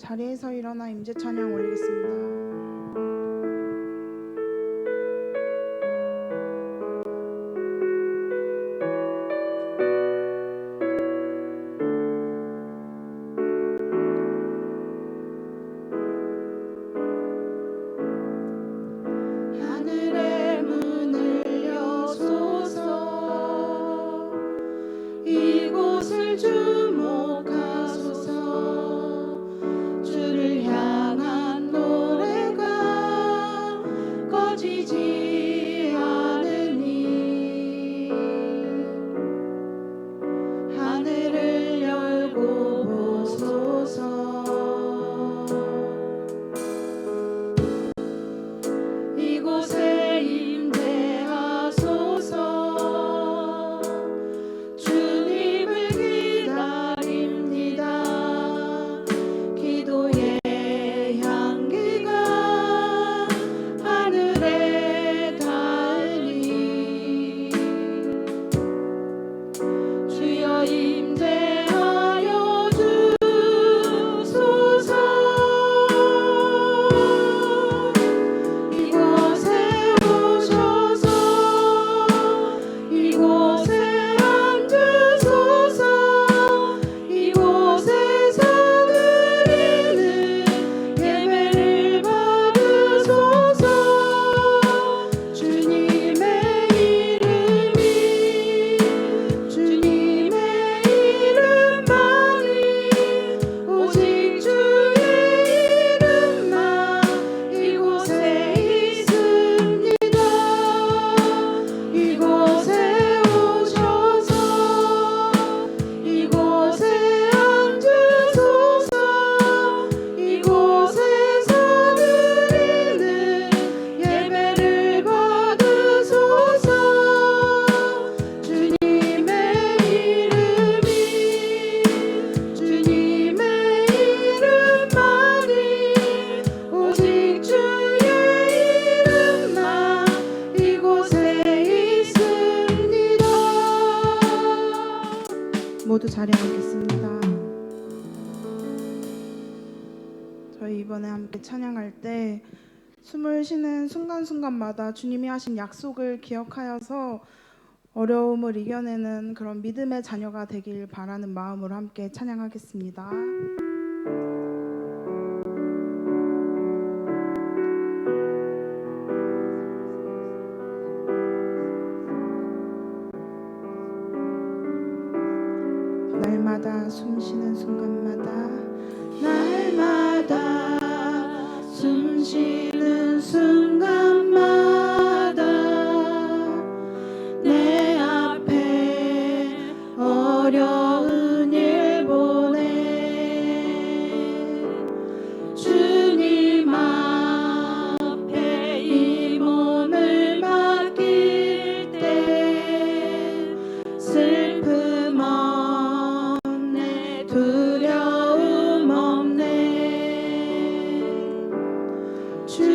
자리에서 일어나 임재 찬양 올리겠습니다. 모두 자리에 앉겠습니다. 저희 이번에 함께 찬양할 때 숨을 쉬는 순간순간마다 주님이 하신 약속을 기억하여서 어려움을 이겨내는 그런 믿음의 자녀가 되길 바라는 마음으로 함께 찬양하겠습니다. 날마다 숨 쉬는 순간마다 날마다 숨 쉬는 순간마다 내 앞에 어려운 일 보내 주님 앞에 이 몸을 맡길 때 슬픔 없네 두려움 없네 주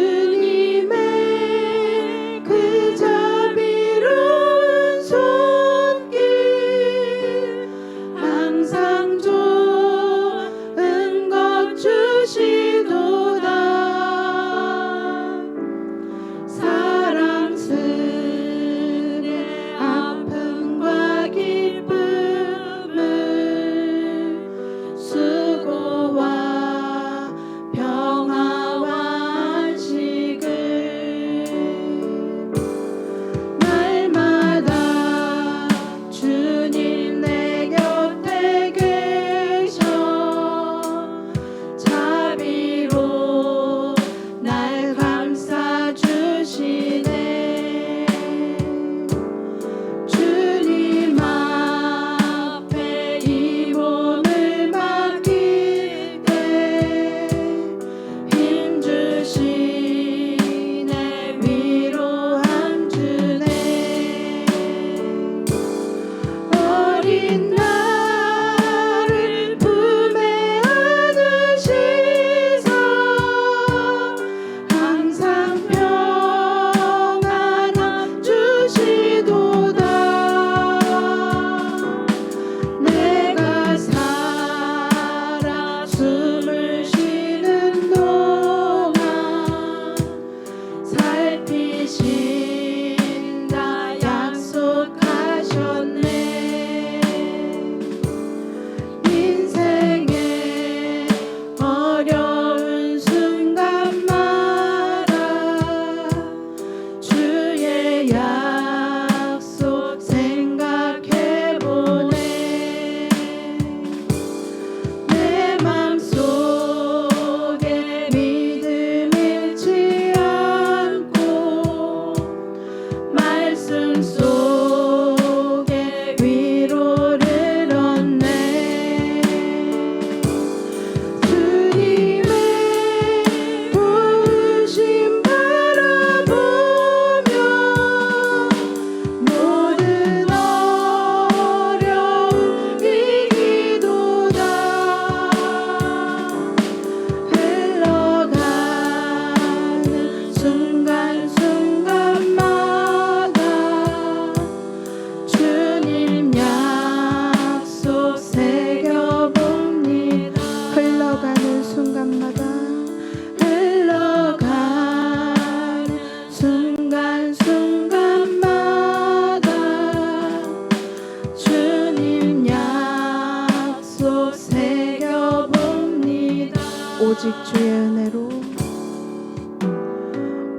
오직 주의 은혜로,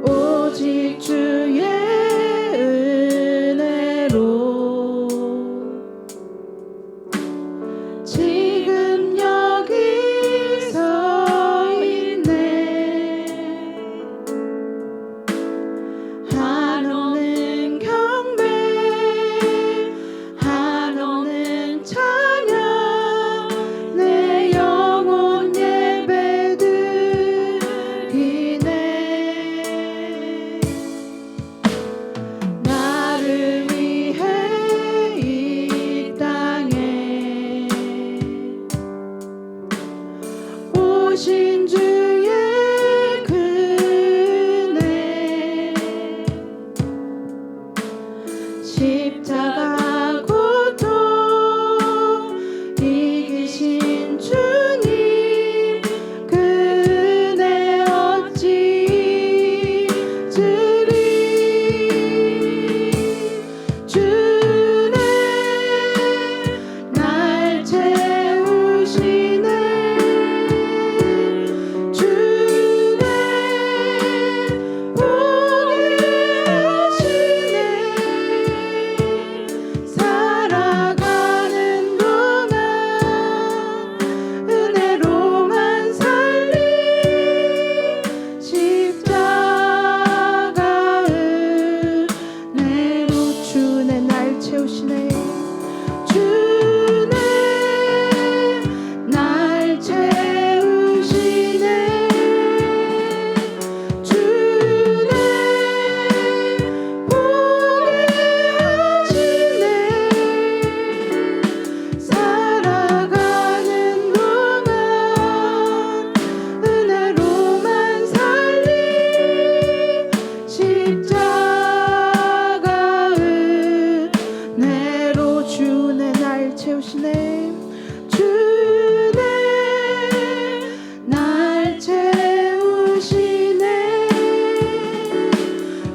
오직 주의 은혜로 지금 여기 서 있네. 한없는 경배, 한없는 찬양, 내 영혼 예배드리네. 나를 위해 이 땅에 오신 주의 은혜, 십자가 고통 이기신 주님, 그 은혜 어찌 잊으리. 주네 날 채우시네. 주네 보게 하시네. 살아가는 동안 은혜로만 살리. 십자가 은혜로 주네 날 채우시네. 주네 날 채우시네. 주네 보게 하시네. 살아가는 동안 은혜로만 살리. 십자가 은혜로 주네 날 채우시네. 주네 날 채우시네.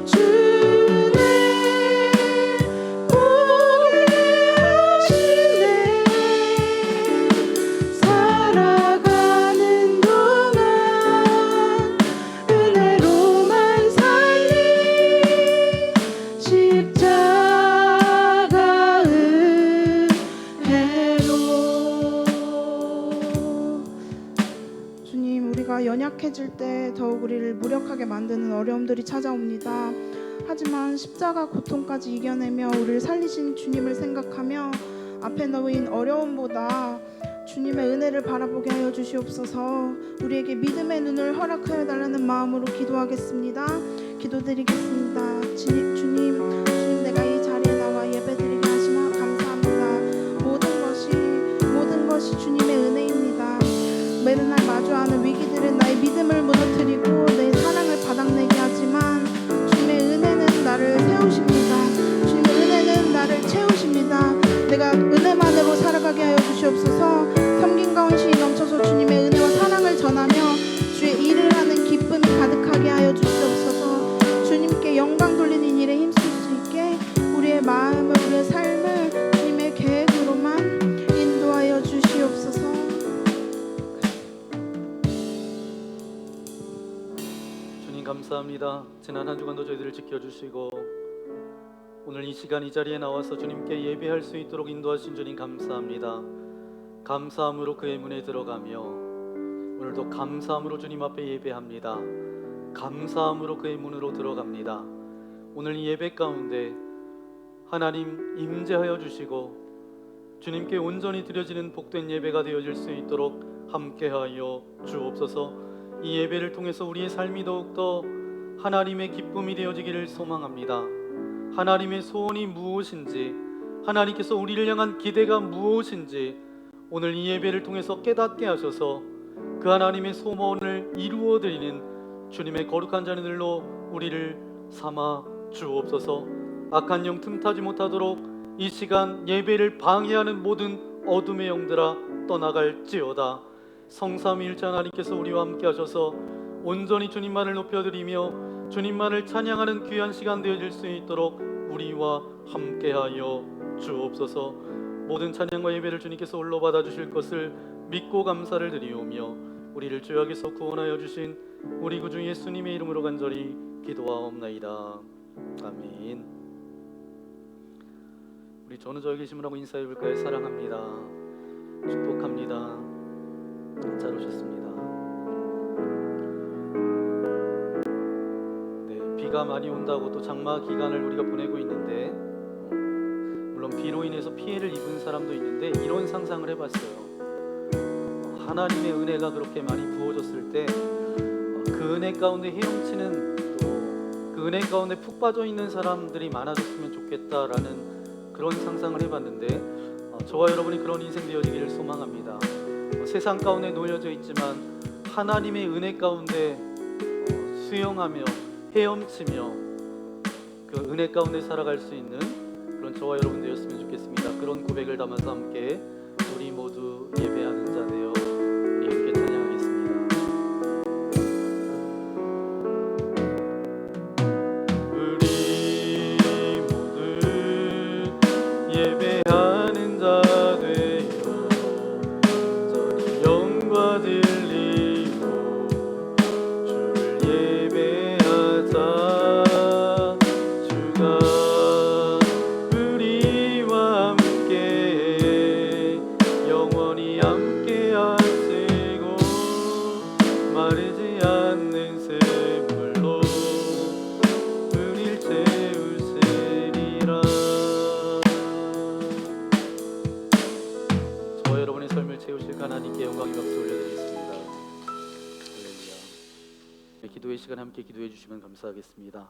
주네 보게 하시네. 살아가는 동안 은혜로만 살리. 십자가 은혜로. 주님, 우리가 연약해질 때 더욱 우리를 무력하게 만드는 어려움들이 찾아옵니다. 하지만 십자가 고통까지 이겨내며 우리를 살리신 주님을 생각하며 앞에 놓인 어려움보다 주님의 은혜를 바라보게 하여 주시옵소서. 우리에게 믿음의 눈을 허락하여 달라는 마음으로 기도하겠습니다. 기도드리겠습니다. 주님, 내가 이 자리에 나와 예배드리게 하시며 감사합니다. 모든 것이 주님의 은혜입니다. 매일 날 마주하는 위기들은 나의 믿음을 무너뜨리고 내 사랑을 바닥내게 하지만 주님의 은혜는 나를 세우십니다. 주님의 은혜는 나를 채우십니다. 내가 은혜만으로 살아가게 하여 주시옵소서. 섬김과 헌신이 넘쳐서 주님의 은혜와 사랑을 전하며 주의 일을 하는 기쁨이 가득하게 하여 주시옵소서. 주님께 영광 돌리는 일에 힘쓸 수 있게 우리의 마음을, 우리의 삶을 주님의 계획으로만 인도하여 주시옵소서. 주님 감사합니다. 지난 한 주간도 저희들을 지켜주시고 오늘 이 시간 이 자리에 나와서 주님께 예배할 수 있도록 인도하신 주님 감사합니다. 감사함으로 그의 문에 들어가며 오늘도 감사함으로 주님 앞에 예배합니다. 감사함으로 그의 문으로 들어갑니다. 오늘 이 예배 가운데 하나님 임재하여 주시고 주님께 온전히 드려지는 복된 예배가 되어질 수 있도록 함께하여 주옵소서. 이 예배를 통해서 우리의 삶이 더욱더 하나님의 기쁨이 되어지기를 소망합니다. 하나님의 소원이 무엇인지, 하나님께서 우리를 향한 기대가 무엇인지 오늘 이 예배를 통해서 깨닫게 하셔서 그 하나님의 소원을 이루어드리는 주님의 거룩한 자녀들로 우리를 삼아 주옵소서. 악한 영 틈타지 못하도록 이 시간 예배를 방해하는 모든 어둠의 영들아 떠나갈지어다. 성삼위일체 하나님께서 우리와 함께 하셔서 온전히 주님만을 높여드리며 주님만을 찬양하는 귀한 시간 되어질 수 있도록 우리와 함께하여 주옵소서. 모든 찬양과 예배를 주님께서 홀로 받아주실 것을 믿고 감사를 드리오며 우리를 죄악에서 구원하여 주신 우리 구주 예수님의 이름으로 간절히 기도하옵나이다. 아멘. 우리 전우저에 계심을 하고 인사해 볼까요? 사랑합니다. 축복합니다. 잘 오셨습니다. 네, 비가 많이 온다고 또 장마 기간을 우리가 보내고 있는데 물론 비로 인해서 피해를 입은 사람도 있는데 이런 상상을 해봤어요. 하나님의 은혜가 그렇게 많이 부어졌을 때 그 은혜 가운데 헤엄치는 또 그 은혜 가운데 푹 빠져 있는 사람들이 많아졌으면 좋겠다라는 그런 상상을 해봤는데 저와 여러분이 그런 인생 되어지기를 소망합니다. 세상 가운데 놓여져 있지만 하나님의 은혜 가운데 수영하며 헤엄치며 그 은혜 가운데 살아갈 수 있는 그런 저와 여러분 되었으면 좋겠습니다. 그런 고백을 담아서 함께 우리 모두 예배하는 자 되어 우리 함께 찬양하겠습니다. 우리 모두 예배하는 자 되어 온전히 영과 들리고 주를 예배하자. 주가 우리와 함께 영원히 함께 하시고 마르지 않는 샘물로 우릴 채우시리라. 저와 여러분의 삶을 채우실 하나님께 영광의 박수 올려드리겠습니다. 할렐루야. 기도의 시간 함께 기도해 주시면 감사하겠습니다.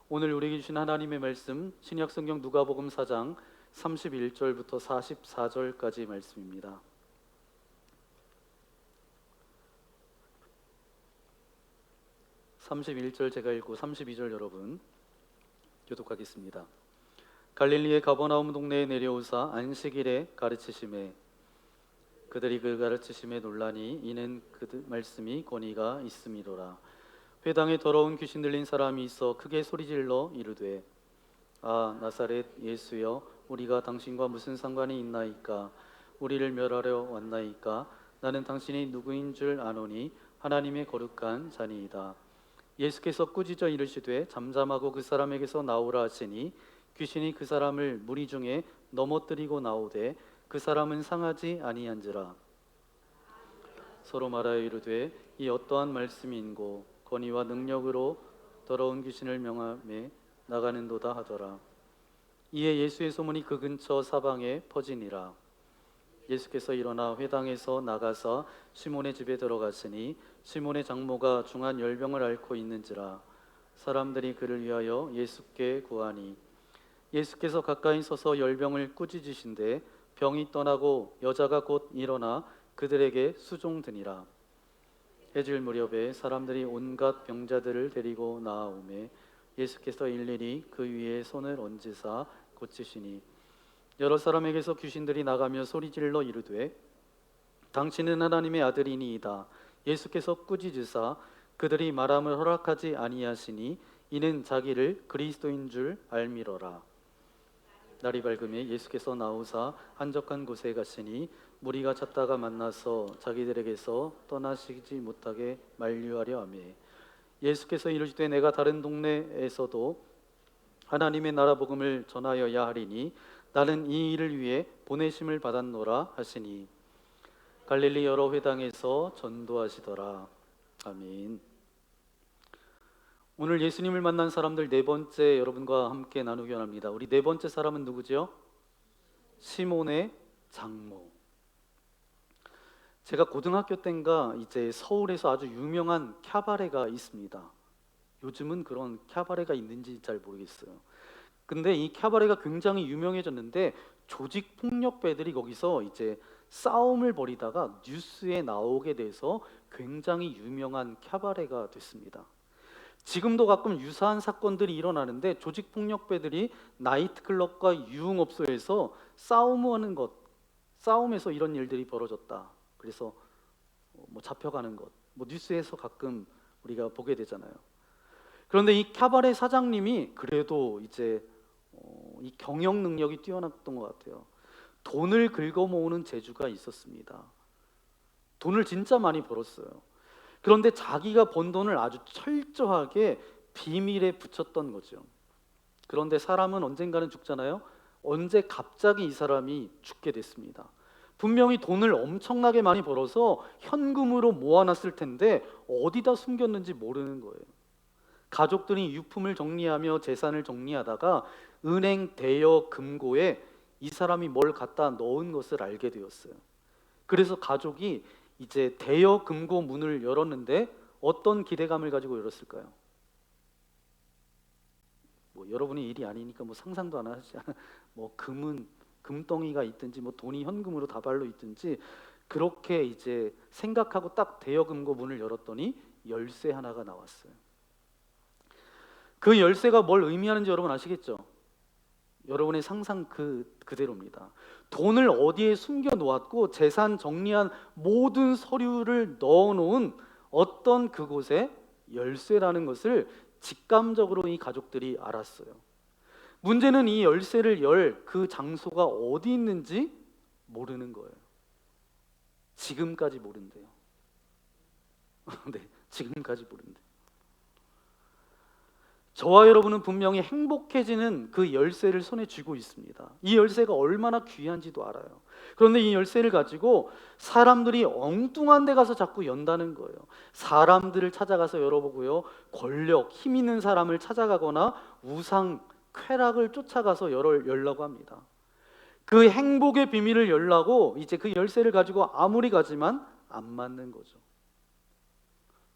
오늘 우리에게 주신 하나님의 말씀 신약 성경 누가복음 4장 31절부터 44절까지 말씀입니다. 31절 제가 읽고 32절 여러분 교독하겠습니다. 갈릴리의 가버나움 동네에 내려오사 안식일에 가르치심에 그들이 그 가르치심에 놀라니 이는 그 말씀이 권위가 있음이로라. 회당에 더러운 귀신 들린 사람이 있어 크게 소리질러 이르되 아 나사렛 예수여 우리가 당신과 무슨 상관이 있나이까? 우리를 멸하려 왔나이까? 나는 당신이 누구인 줄 아노니 하나님의 거룩한 자니이다. 예수께서 꾸짖어 이르시되 잠잠하고 그 사람에게서 나오라 하시니 귀신이 그 사람을 무리 중에 넘어뜨리고 나오되 그 사람은 상하지 아니한지라. 서로 말하여 이르되 이 어떠한 말씀인고 권위와 능력으로 더러운 귀신을 명함에 나가는도다 하더라. 이에 예수의 소문이 그 근처 사방에 퍼지니라. 예수께서 일어나 회당에서 나가사 시몬의 집에 들어갔으니 시몬의 장모가 중한 열병을 앓고 있는지라. 사람들이 그를 위하여 예수께 구하니 예수께서 가까이 서서 열병을 꾸짖으신데 병이 떠나고 여자가 곧 일어나 그들에게 수종드니라. 해질 무렵에 사람들이 온갖 병자들을 데리고 나아오매 예수께서 일일이 그 위에 손을 얹으사 고치시니 여러 사람에게서 귀신들이 나가며 소리질러 이르되 당신은 하나님의 아들이니이다. 예수께서 꾸짖으사 그들이 말함을 허락하지 아니하시니 이는 자기를 그리스도인 줄 알미러라. 날이 밝음에 예수께서 나오사 한적한 곳에 가시니 무리가 찾다가 만나서 자기들에게서 떠나시지 못하게 만류하려 하며 예수께서 이르시되 내가 다른 동네에서도 하나님의 나라 복음을 전하여야 하리니 나는 이 일을 위해 보내심을 받았노라 하시니 갈릴리 여러 회당에서 전도하시더라. 아멘. 오늘 예수님을 만난 사람들 네 번째 여러분과 함께 나누기 원합니다. 우리 네 번째 사람은 누구죠? 시몬의 장모. 제가 고등학교 때인가 이제 서울에서 아주 유명한 캬바레가 있습니다. 요즘은 그런 캬바레가 있는지 잘 모르겠어요. 근데 이 캬바레가 굉장히 유명해졌는데 조직 폭력배들이 거기서 이제 싸움을 벌이다가 뉴스에 나오게 돼서 굉장히 유명한 캬바레가 됐습니다. 지금도 가끔 유사한 사건들이 일어나는데 조직 폭력배들이 나이트클럽과 유흥업소에서 싸움하는 것, 싸움에서 이런 일들이 벌어졌다. 그래서 뭐 잡혀가는 것, 뭐 뉴스에서 가끔 우리가 보게 되잖아요. 그런데 이 캬바레 사장님이 그래도 이제 이 경영 능력이 뛰어났던 것 같아요. 돈을 긁어 모으는 재주가 있었습니다. 돈을 진짜 많이 벌었어요. 그런데 자기가 번 돈을 아주 철저하게 비밀에 붙였던 거죠. 그런데 사람은 언젠가는 죽잖아요. 언제 갑자기 이 사람이 죽게 됐습니다. 분명히 돈을 엄청나게 많이 벌어서 현금으로 모아놨을 텐데 어디다 숨겼는지 모르는 거예요. 가족들이 유품을 정리하며 재산을 정리하다가 은행 대여 금고에 이 사람이 뭘 갖다 넣은 것을 알게 되었어요. 그래서 가족이 이제 대여 금고 문을 열었는데 어떤 기대감을 가지고 열었을까요? 뭐 여러분이 일이 아니니까 뭐 상상도 안 하지 뭐 금덩이가 있든지 뭐 돈이 현금으로 다발로 있든지 그렇게 이제 생각하고 딱 대여 금고 문을 열었더니 열쇠 하나가 나왔어요. 그 열쇠가 뭘 의미하는지 여러분 아시겠죠? 여러분의 상상 그대로입니다. 돈을 어디에 숨겨 놓았고 재산 정리한 모든 서류를 넣어 놓은 어떤 그곳에 열쇠라는 것을 직감적으로 이 가족들이 알았어요. 문제는 이 열쇠를 열 그 장소가 어디 있는지 모르는 거예요. 지금까지 모른대요. 네, 지금까지 모른대요. 저와 여러분은 분명히 행복해지는 그 열쇠를 손에 쥐고 있습니다. 이 열쇠가 얼마나 귀한지도 알아요. 그런데 이 열쇠를 가지고 사람들이 엉뚱한 데 가서 자꾸 연다는 거예요. 사람들을 찾아가서 열어보고요, 권력, 힘 있는 사람을 찾아가거나 우상, 쾌락을 쫓아가서 열려고 합니다. 그 행복의 비밀을 열라고 이제 그 열쇠를 가지고 아무리 가지만 안 맞는 거죠.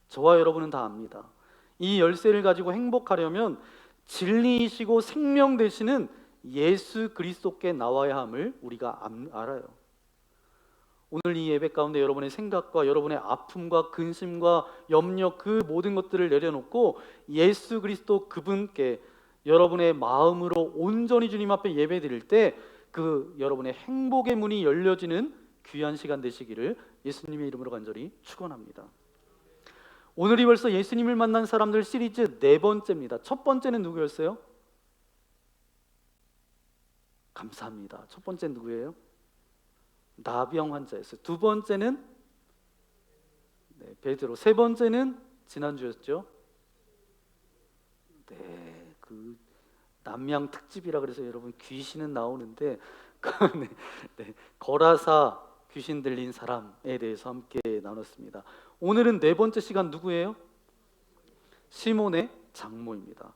저와 여러분은 다 압니다. 이 열쇠를 가지고 행복하려면 진리이시고 생명 되시는 예수 그리스도께 나와야 함을 우리가 알아요. 오늘 이 예배 가운데 여러분의 생각과 여러분의 아픔과 근심과 염려 그 모든 것들을 내려놓고 예수 그리스도 그분께 여러분의 마음으로 온전히 주님 앞에 예배 드릴 때 그 여러분의 행복의 문이 열려지는 귀한 시간 되시기를 예수님의 이름으로 간절히 축원합니다. 오늘이 벌써 예수님을 만난 사람들 시리즈 4번째입니다. 첫 번째는 누구였어요? 감사합니다. 첫 번째는 누구예요? 나병 환자였어요. 두 번째는 베드로. 세 번째는 지난주였죠. 네, 그 남양 특집이라 그래서 여러분 귀신은 나오는데 거라사 귀신 들린 사람에 대해서 함께 나눴습니다. 오늘은 4번째 시간 누구예요? 시몬의 장모입니다.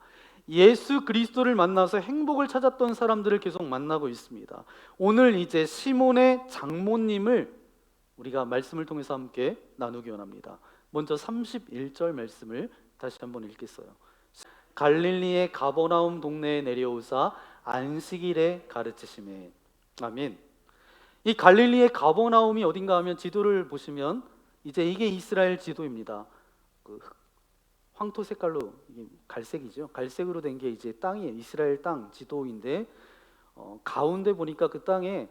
예수 그리스도를 만나서 행복을 찾았던 사람들을 계속 만나고 있습니다. 오늘 이제 시몬의 장모님을 우리가 말씀을 통해서 함께 나누기 원합니다. 먼저 31절 말씀을 다시 한번 읽겠어요. 갈릴리의 가버나움 동네에 내려오사 안식일에 가르치시매. 아멘. 이 갈릴리의 가버나움이 어딘가 하면 지도를 보시면 이제 이게 이스라엘 지도입니다. 그 황토 색깔로 이게 갈색이죠. 갈색으로 된 게 이제 땅이에요. 이스라엘 땅 지도인데 가운데 보니까 그 땅에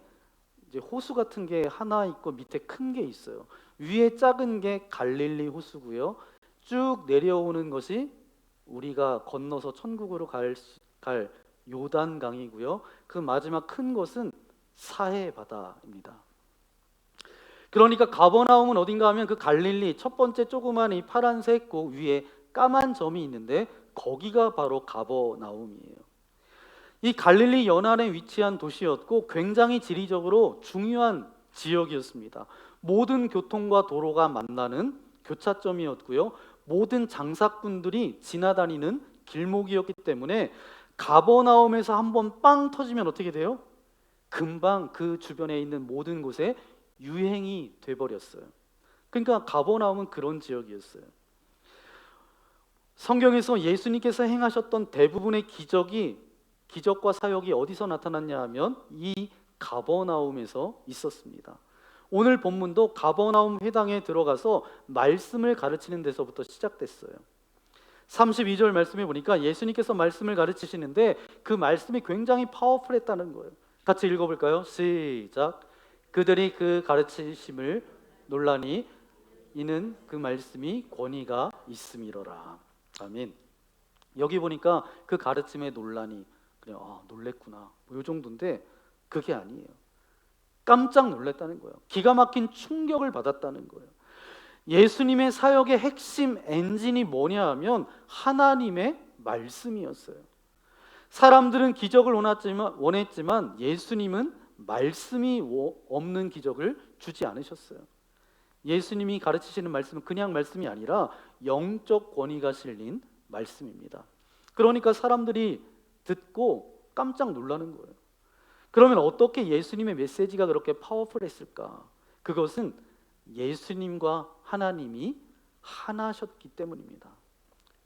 이제 호수 같은 게 하나 있고 밑에 큰 게 있어요. 위에 작은 게 갈릴리 호수고요. 쭉 내려오는 것이 우리가 건너서 천국으로 갈 요단강이고요. 그 마지막 큰 것은 사해 바다입니다. 그러니까 가버나움은 어딘가 하면 그 갈릴리 첫 번째 조그만 이 파란색 그 위에 까만 점이 있는데 거기가 바로 가버나움이에요. 이 갈릴리 연안에 위치한 도시였고 굉장히 지리적으로 중요한 지역이었습니다. 모든 교통과 도로가 만나는 교차점이었고요. 모든 장사꾼들이 지나다니는 길목이었기 때문에 가버나움에서 한번 빵 터지면 어떻게 돼요? 금방 그 주변에 있는 모든 곳에 유행이 돼버렸어요. 그러니까 가버나움은 그런 지역이었어요. 성경에서 예수님께서 행하셨던 대부분의 기적과 사역이 어디서 나타났냐 하면 이 가버나움에서 있었습니다. 오늘 본문도 가버나움 회당에 들어가서 말씀을 가르치는 데서부터 시작됐어요. 32절 말씀에 보니까 예수님께서 말씀을 가르치시는데 그 말씀이 굉장히 파워풀했다는 거예요. 같이 읽어볼까요? 시작. 그들이 그 가르치심을 놀라니 이는 그 말씀이 권위가 있음이로라. 아멘. 여기 보니까 그 가르침에 놀라니 그냥 놀랬구나 뭐 이 정도인데 그게 아니에요. 깜짝 놀랐다는 거예요. 기가 막힌 충격을 받았다는 거예요. 예수님의 사역의 핵심 엔진이 뭐냐 하면 하나님의 말씀이었어요. 사람들은 기적을 원했지만 예수님은 말씀이 없는 기적을 주지 않으셨어요. 예수님이 가르치시는 말씀은 그냥 말씀이 아니라 영적 권위가 실린 말씀입니다. 그러니까 사람들이 듣고 깜짝 놀라는 거예요. 그러면 어떻게 예수님의 메시지가 그렇게 파워풀했을까? 그것은 예수님과 하나님이 하나셨기 때문입니다.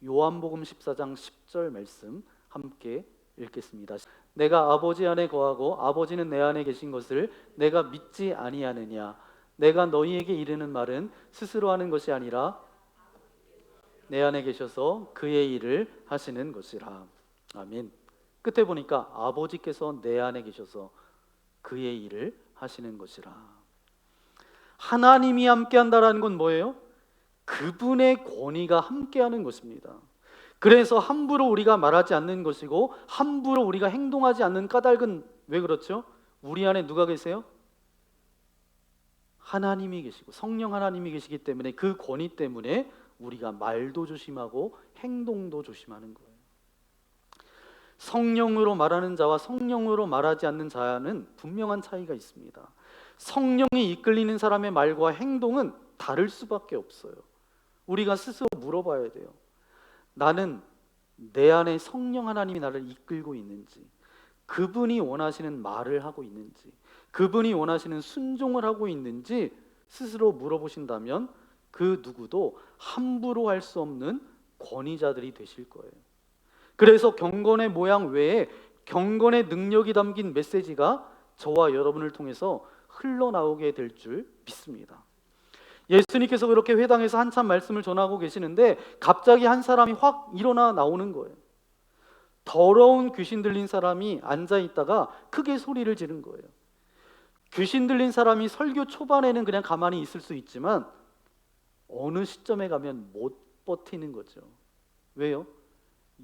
요한복음 14장 10절 말씀 함께 읽겠습니다. 내가 아버지 안에 거하고 아버지는 내 안에 계신 것을 내가 믿지 아니하느냐? 내가 너희에게 이르는 말은 스스로 하는 것이 아니라 내 안에 계셔서 그의 일을 하시는 것이라. 아멘. 끝에 보니까 아버지께서 내 안에 계셔서 그의 일을 하시는 것이라. 하나님이 함께한다라는 건 뭐예요? 그분의 권위가 함께하는 것입니다. 그래서 함부로 우리가 말하지 않는 것이고 함부로 우리가 행동하지 않는 까닭은 왜 그렇죠? 우리 안에 누가 계세요? 하나님이 계시고 성령 하나님이 계시기 때문에 그 권위 때문에 우리가 말도 조심하고 행동도 조심하는 거예요. 성령으로 말하는 자와 성령으로 말하지 않는 자는 분명한 차이가 있습니다. 성령이 이끌리는 사람의 말과 행동은 다를 수밖에 없어요. 우리가 스스로 물어봐야 돼요. 나는 내 안에 성령 하나님이 나를 이끌고 있는지, 그분이 원하시는 말을 하고 있는지, 그분이 원하시는 순종을 하고 있는지 스스로 물어보신다면 그 누구도 함부로 할 수 없는 권위자들이 되실 거예요. 그래서 경건의 모양 외에 경건의 능력이 담긴 메시지가 저와 여러분을 통해서 흘러나오게 될 줄 믿습니다. 예수님께서 그렇게 회당에서 한참 말씀을 전하고 계시는데 갑자기 한 사람이 확 일어나 나오는 거예요. 더러운 귀신 들린 사람이 앉아 있다가 크게 소리를 지른 거예요. 귀신 들린 사람이 설교 초반에는 그냥 가만히 있을 수 있지만 어느 시점에 가면 못 버티는 거죠. 왜요?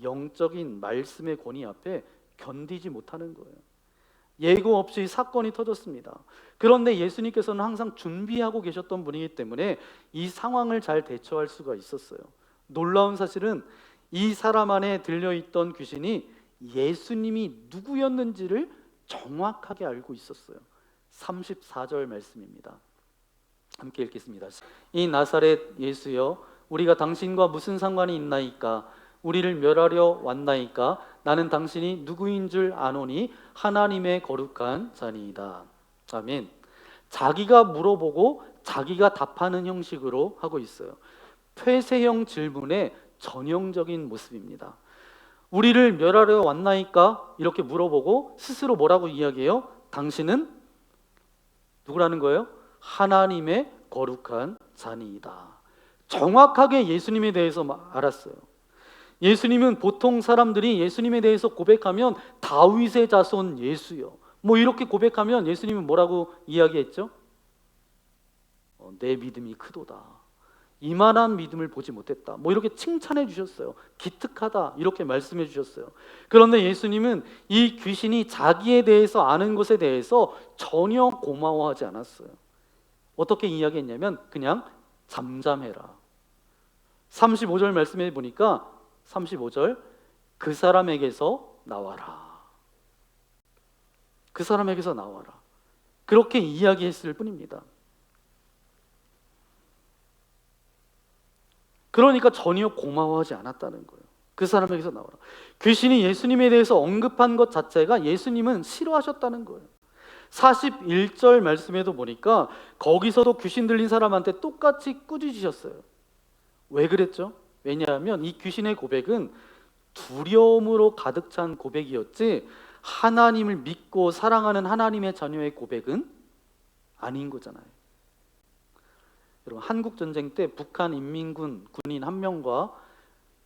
영적인 말씀의 권위 앞에 견디지 못하는 거예요. 예고 없이 사건이 터졌습니다. 그런데 예수님께서는 항상 준비하고 계셨던 분이기 때문에 이 상황을 잘 대처할 수가 있었어요. 놀라운 사실은 이 사람 안에 들려있던 귀신이 예수님이 누구였는지를 정확하게 알고 있었어요. 34절 말씀입니다. 함께 읽겠습니다. 이 나사렛 예수여, 우리가 당신과 무슨 상관이 있나이까? 우리를 멸하려 왔나이까? 나는 당신이 누구인 줄 아노니 하나님의 거룩한 자니이다. 아멘. 자기가 물어보고 자기가 답하는 형식으로 하고 있어요. 폐쇄형 질문의 전형적인 모습입니다. 우리를 멸하려 왔나이까? 이렇게 물어보고 스스로 뭐라고 이야기해요? 당신은 누구라는 거예요? 하나님의 거룩한 자니이다. 정확하게 예수님에 대해서 알았어요. 예수님은 보통 사람들이 예수님에 대해서 고백하면 다윗의 자손 예수요, 뭐 이렇게 고백하면 예수님은 뭐라고 이야기했죠? 내 믿음이 크도다. 이만한 믿음을 보지 못했다. 뭐 이렇게 칭찬해 주셨어요. 기특하다 이렇게 말씀해 주셨어요. 그런데 예수님은 이 귀신이 자기에 대해서 아는 것에 대해서 전혀 고마워하지 않았어요. 어떻게 이야기했냐면 그냥 잠잠해라. 35절 말씀해 보니까 35절 그 사람에게서 나와라. 그 사람에게서 나와라. 그렇게 이야기했을 뿐입니다. 그러니까 전혀 고마워하지 않았다는 거예요. 그 사람에게서 나와라. 귀신이 예수님에 대해서 언급한 것 자체가 예수님은 싫어하셨다는 거예요. 41절 말씀에도 보니까 거기서도 귀신 들린 사람한테 똑같이 꾸짖으셨어요. 왜 그랬죠? 왜냐하면 이 귀신의 고백은 두려움으로 가득 찬 고백이었지 하나님을 믿고 사랑하는 하나님의 자녀의 고백은 아닌 거잖아요. 여러분, 한국 전쟁 때 북한 인민군 군인 한 명과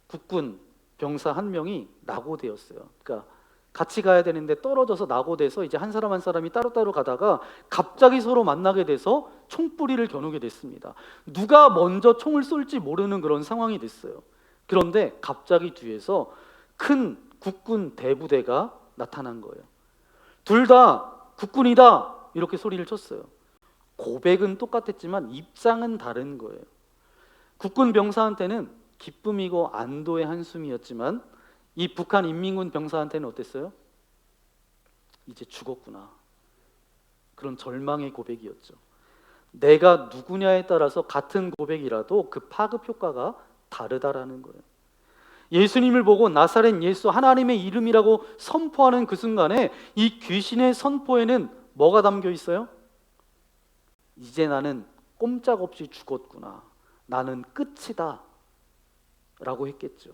국군 병사 한 명이 낙오되었어요. 그러니까 같이 가야 되는데 떨어져서 낙오돼서 이제 한 사람 한 사람이 따로따로 가다가 갑자기 서로 만나게 돼서 총뿌리를 겨누게 됐습니다. 누가 먼저 총을 쏠지 모르는 그런 상황이 됐어요. 그런데 갑자기 뒤에서 큰 국군 대부대가 나타난 거예요. 둘 다 국군이다 이렇게 소리를 쳤어요. 고백은 똑같았지만 입장은 다른 거예요. 국군 병사한테는 기쁨이고 안도의 한숨이었지만 이 북한 인민군 병사한테는 어땠어요? 이제 죽었구나. 그런 절망의 고백이었죠. 내가 누구냐에 따라서 같은 고백이라도 그 파급 효과가 다르다라는 거예요. 예수님을 보고 나사렛 예수 하나님의 이름이라고 선포하는 그 순간에 이 귀신의 선포에는 뭐가 담겨 있어요? 이제 나는 꼼짝없이 죽었구나. 나는 끝이다. 라고 했겠죠.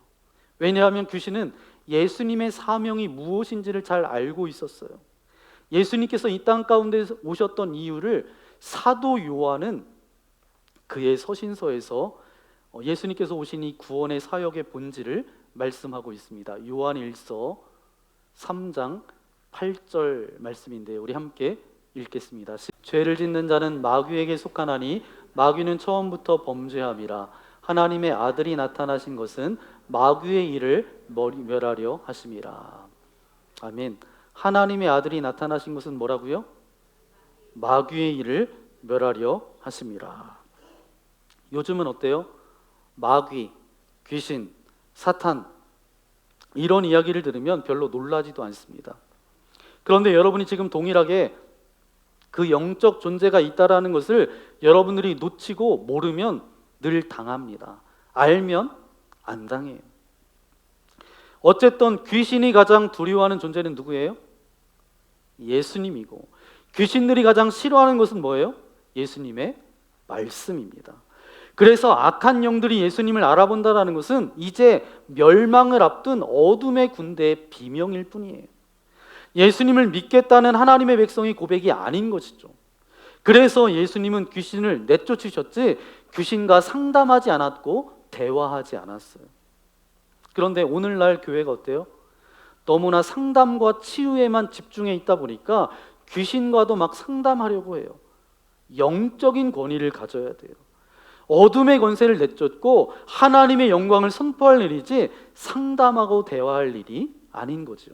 왜냐하면 귀신은 예수님의 사명이 무엇인지를 잘 알고 있었어요. 예수님께서 이 땅 가운데 오셨던 이유를 사도 요한은 그의 서신서에서 예수님께서 오신 이 구원의 사역의 본질을 말씀하고 있습니다. 요한 1서 3장 8절 말씀인데요. 우리 함께 읽겠습니다. 죄를 짓는 자는 마귀에게 속하나니 마귀는 처음부터 범죄함이라. 하나님의 아들이 나타나신 것은 마귀의 일을 멸하려 하심이라. 아멘. 하나님의 아들이 나타나신 것은 뭐라고요? 마귀의 일을 멸하려 하심이라. 요즘은 어때요? 마귀, 귀신, 사탄 이런 이야기를 들으면 별로 놀라지도 않습니다. 그런데 여러분이 지금 동일하게 그 영적 존재가 있다라는 것을 여러분들이 놓치고 모르면 늘 당합니다. 알면 안 당해요. 어쨌든 귀신이 가장 두려워하는 존재는 누구예요? 예수님이고, 귀신들이 가장 싫어하는 것은 뭐예요? 예수님의 말씀입니다. 그래서 악한 영들이 예수님을 알아본다는 것은 이제 멸망을 앞둔 어둠의 군대의 비명일 뿐이에요. 예수님을 믿겠다는 하나님의 백성의 고백이 아닌 것이죠. 그래서 예수님은 귀신을 내쫓으셨지 귀신과 상담하지 않았고 대화하지 않았어요. 그런데 오늘날 교회가 어때요? 너무나 상담과 치유에만 집중해 있다 보니까 귀신과도 막 상담하려고 해요. 영적인 권위를 가져야 돼요. 어둠의 권세를 내쫓고 하나님의 영광을 선포할 일이지 상담하고 대화할 일이 아닌 거죠.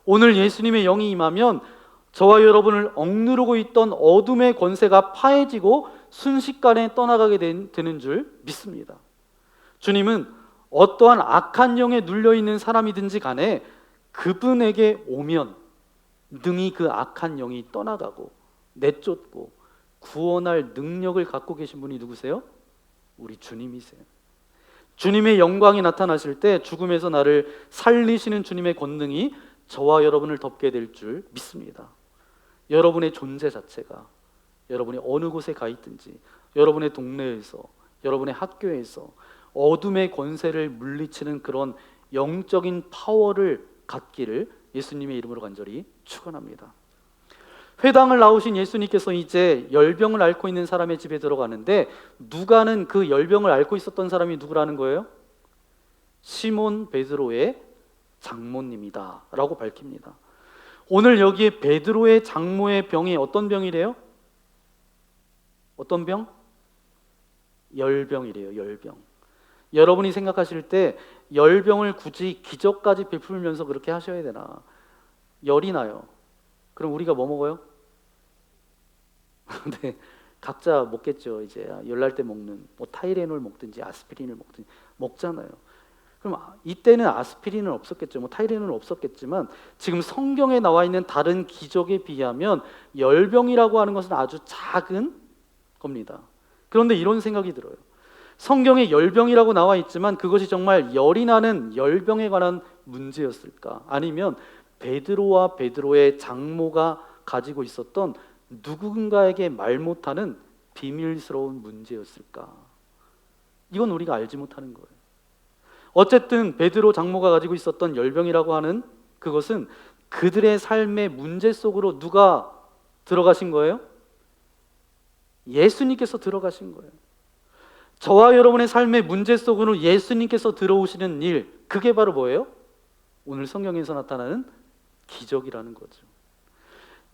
오늘 예수님의 영이 임하면 저와 여러분을 억누르고 있던 어둠의 권세가 파해지고 순식간에 떠나가게 되는 줄 믿습니다. 주님은 어떠한 악한 영에 눌려있는 사람이든지 간에 그분에게 오면 능히 그 악한 영이 떠나가고 내쫓고 구원할 능력을 갖고 계신 분이 누구세요? 우리 주님이세요. 주님의 영광이 나타나실 때 죽음에서 나를 살리시는 주님의 권능이 저와 여러분을 덮게 될 줄 믿습니다. 여러분의 존재 자체가 여러분이 어느 곳에 가 있든지 여러분의 동네에서 여러분의 학교에서 어둠의 권세를 물리치는 그런 영적인 파워를 갖기를 예수님의 이름으로 간절히 축원합니다. 회당을 나오신 예수님께서 이제 열병을 앓고 있는 사람의 집에 들어가는데 누가는 그 열병을 앓고 있었던 사람이 누구라는 거예요? 시몬 베드로의 장모님이다 라고 밝힙니다. 오늘 여기에 베드로의 장모의 병이 어떤 병이래요? 어떤 병? 열병이래요. 열병. 여러분이 생각하실 때 열병을 굳이 기적까지 베풀면서 그렇게 하셔야 되나? 열이 나요. 그럼 우리가 뭐 먹어요? 네, 각자 먹겠죠. 이제 열날 때 먹는 뭐 타이레놀 먹든지 아스피린을 먹든지 먹잖아요. 그럼 이때는 아스피린은 없었겠죠. 뭐 타이레놀은 없었겠지만 지금 성경에 나와 있는 다른 기적에 비하면 열병이라고 하는 것은 아주 작은 겁니다. 그런데 이런 생각이 들어요. 성경에 열병이라고 나와 있지만 그것이 정말 열이 나는 열병에 관한 문제였을까? 아니면 베드로와 베드로의 장모가 가지고 있었던 누군가에게 말 못하는 비밀스러운 문제였을까? 이건 우리가 알지 못하는 거예요. 어쨌든 베드로 장모가 가지고 있었던 열병이라고 하는 그것은 그들의 삶의 문제 속으로 누가 들어가신 거예요? 예수님께서 들어가신 거예요. 저와 여러분의 삶의 문제 속으로 예수님께서 들어오시는 일, 그게 바로 뭐예요? 오늘 성경에서 나타나는 기적이라는 거죠.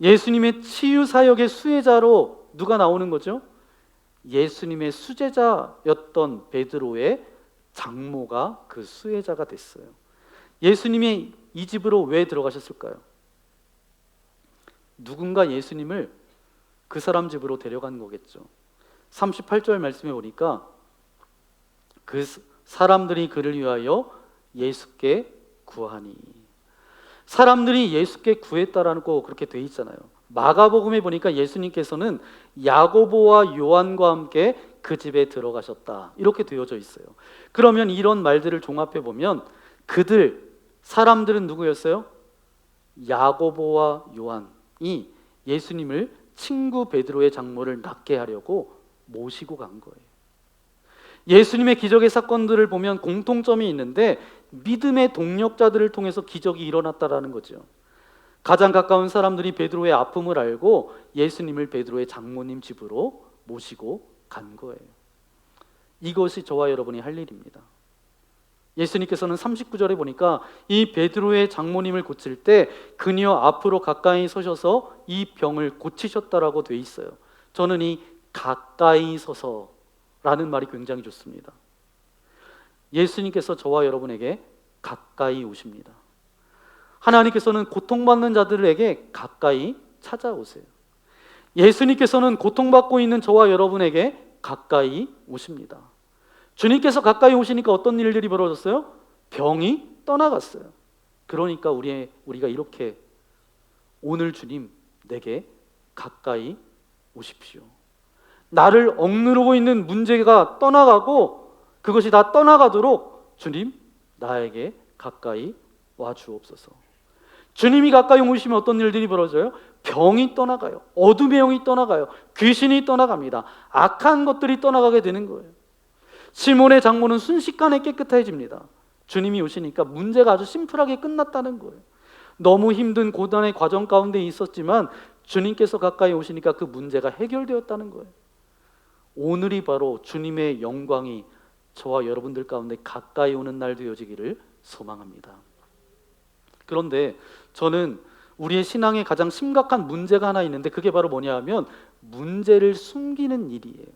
예수님의 치유 사역의 수혜자로 누가 나오는 거죠? 예수님의 수제자였던 베드로의 장모가 그 수혜자가 됐어요. 예수님이 이 집으로 왜 들어가셨을까요? 누군가 예수님을 그 사람 집으로 데려간 거겠죠. 38절 말씀에 보니까 그 사람들이 그를 위하여 예수께 구하니. 사람들이 예수께 구했다라는 거 그렇게 돼 있잖아요. 마가복음에 보니까 예수님께서는 야고보와 요한과 함께 그 집에 들어가셨다 이렇게 되어져 있어요. 그러면 이런 말들을 종합해 보면 사람들은 누구였어요? 야고보와 요한이 예수님을 친구 베드로의 장모를 낫게 하려고 모시고 간 거예요. 예수님의 기적의 사건들을 보면 공통점이 있는데 믿음의 동력자들을 통해서 기적이 일어났다라는 거죠. 가장 가까운 사람들이 베드로의 아픔을 알고 예수님을 베드로의 장모님 집으로 모시고 간 거예요. 이것이 저와 여러분이 할 일입니다. 예수님께서는 39절에 보니까 이 베드로의 장모님을 고칠 때 그녀 앞으로 가까이 서셔서 이 병을 고치셨다라고 돼 있어요. 저는 이 가까이 서서라는 말이 굉장히 좋습니다. 예수님께서 저와 여러분에게 가까이 오십니다. 하나님께서는 고통받는 자들에게 가까이 찾아오세요. 예수님께서는 고통받고 있는 저와 여러분에게 가까이 오십니다. 주님께서 가까이 오시니까 어떤 일들이 벌어졌어요? 병이 떠나갔어요. 그러니까 우리가 이렇게 오늘 주님 내게 가까이 오십시오. 나를 억누르고 있는 문제가 떠나가고 그것이 다 떠나가도록 주님 나에게 가까이 와 주옵소서. 주님이 가까이 오시면 어떤 일들이 벌어져요? 병이 떠나가요. 어둠의 영이 떠나가요. 귀신이 떠나갑니다. 악한 것들이 떠나가게 되는 거예요. 시몬의 장모는 순식간에 깨끗해집니다. 주님이 오시니까 문제가 아주 심플하게 끝났다는 거예요. 너무 힘든 고단의 과정 가운데 있었지만 주님께서 가까이 오시니까 그 문제가 해결되었다는 거예요. 오늘이 바로 주님의 영광이 저와 여러분들 가운데 가까이 오는 날 되어지기를 소망합니다. 그런데 저는 우리의 신앙에 가장 심각한 문제가 하나 있는데 그게 바로 뭐냐 하면 문제를 숨기는 일이에요.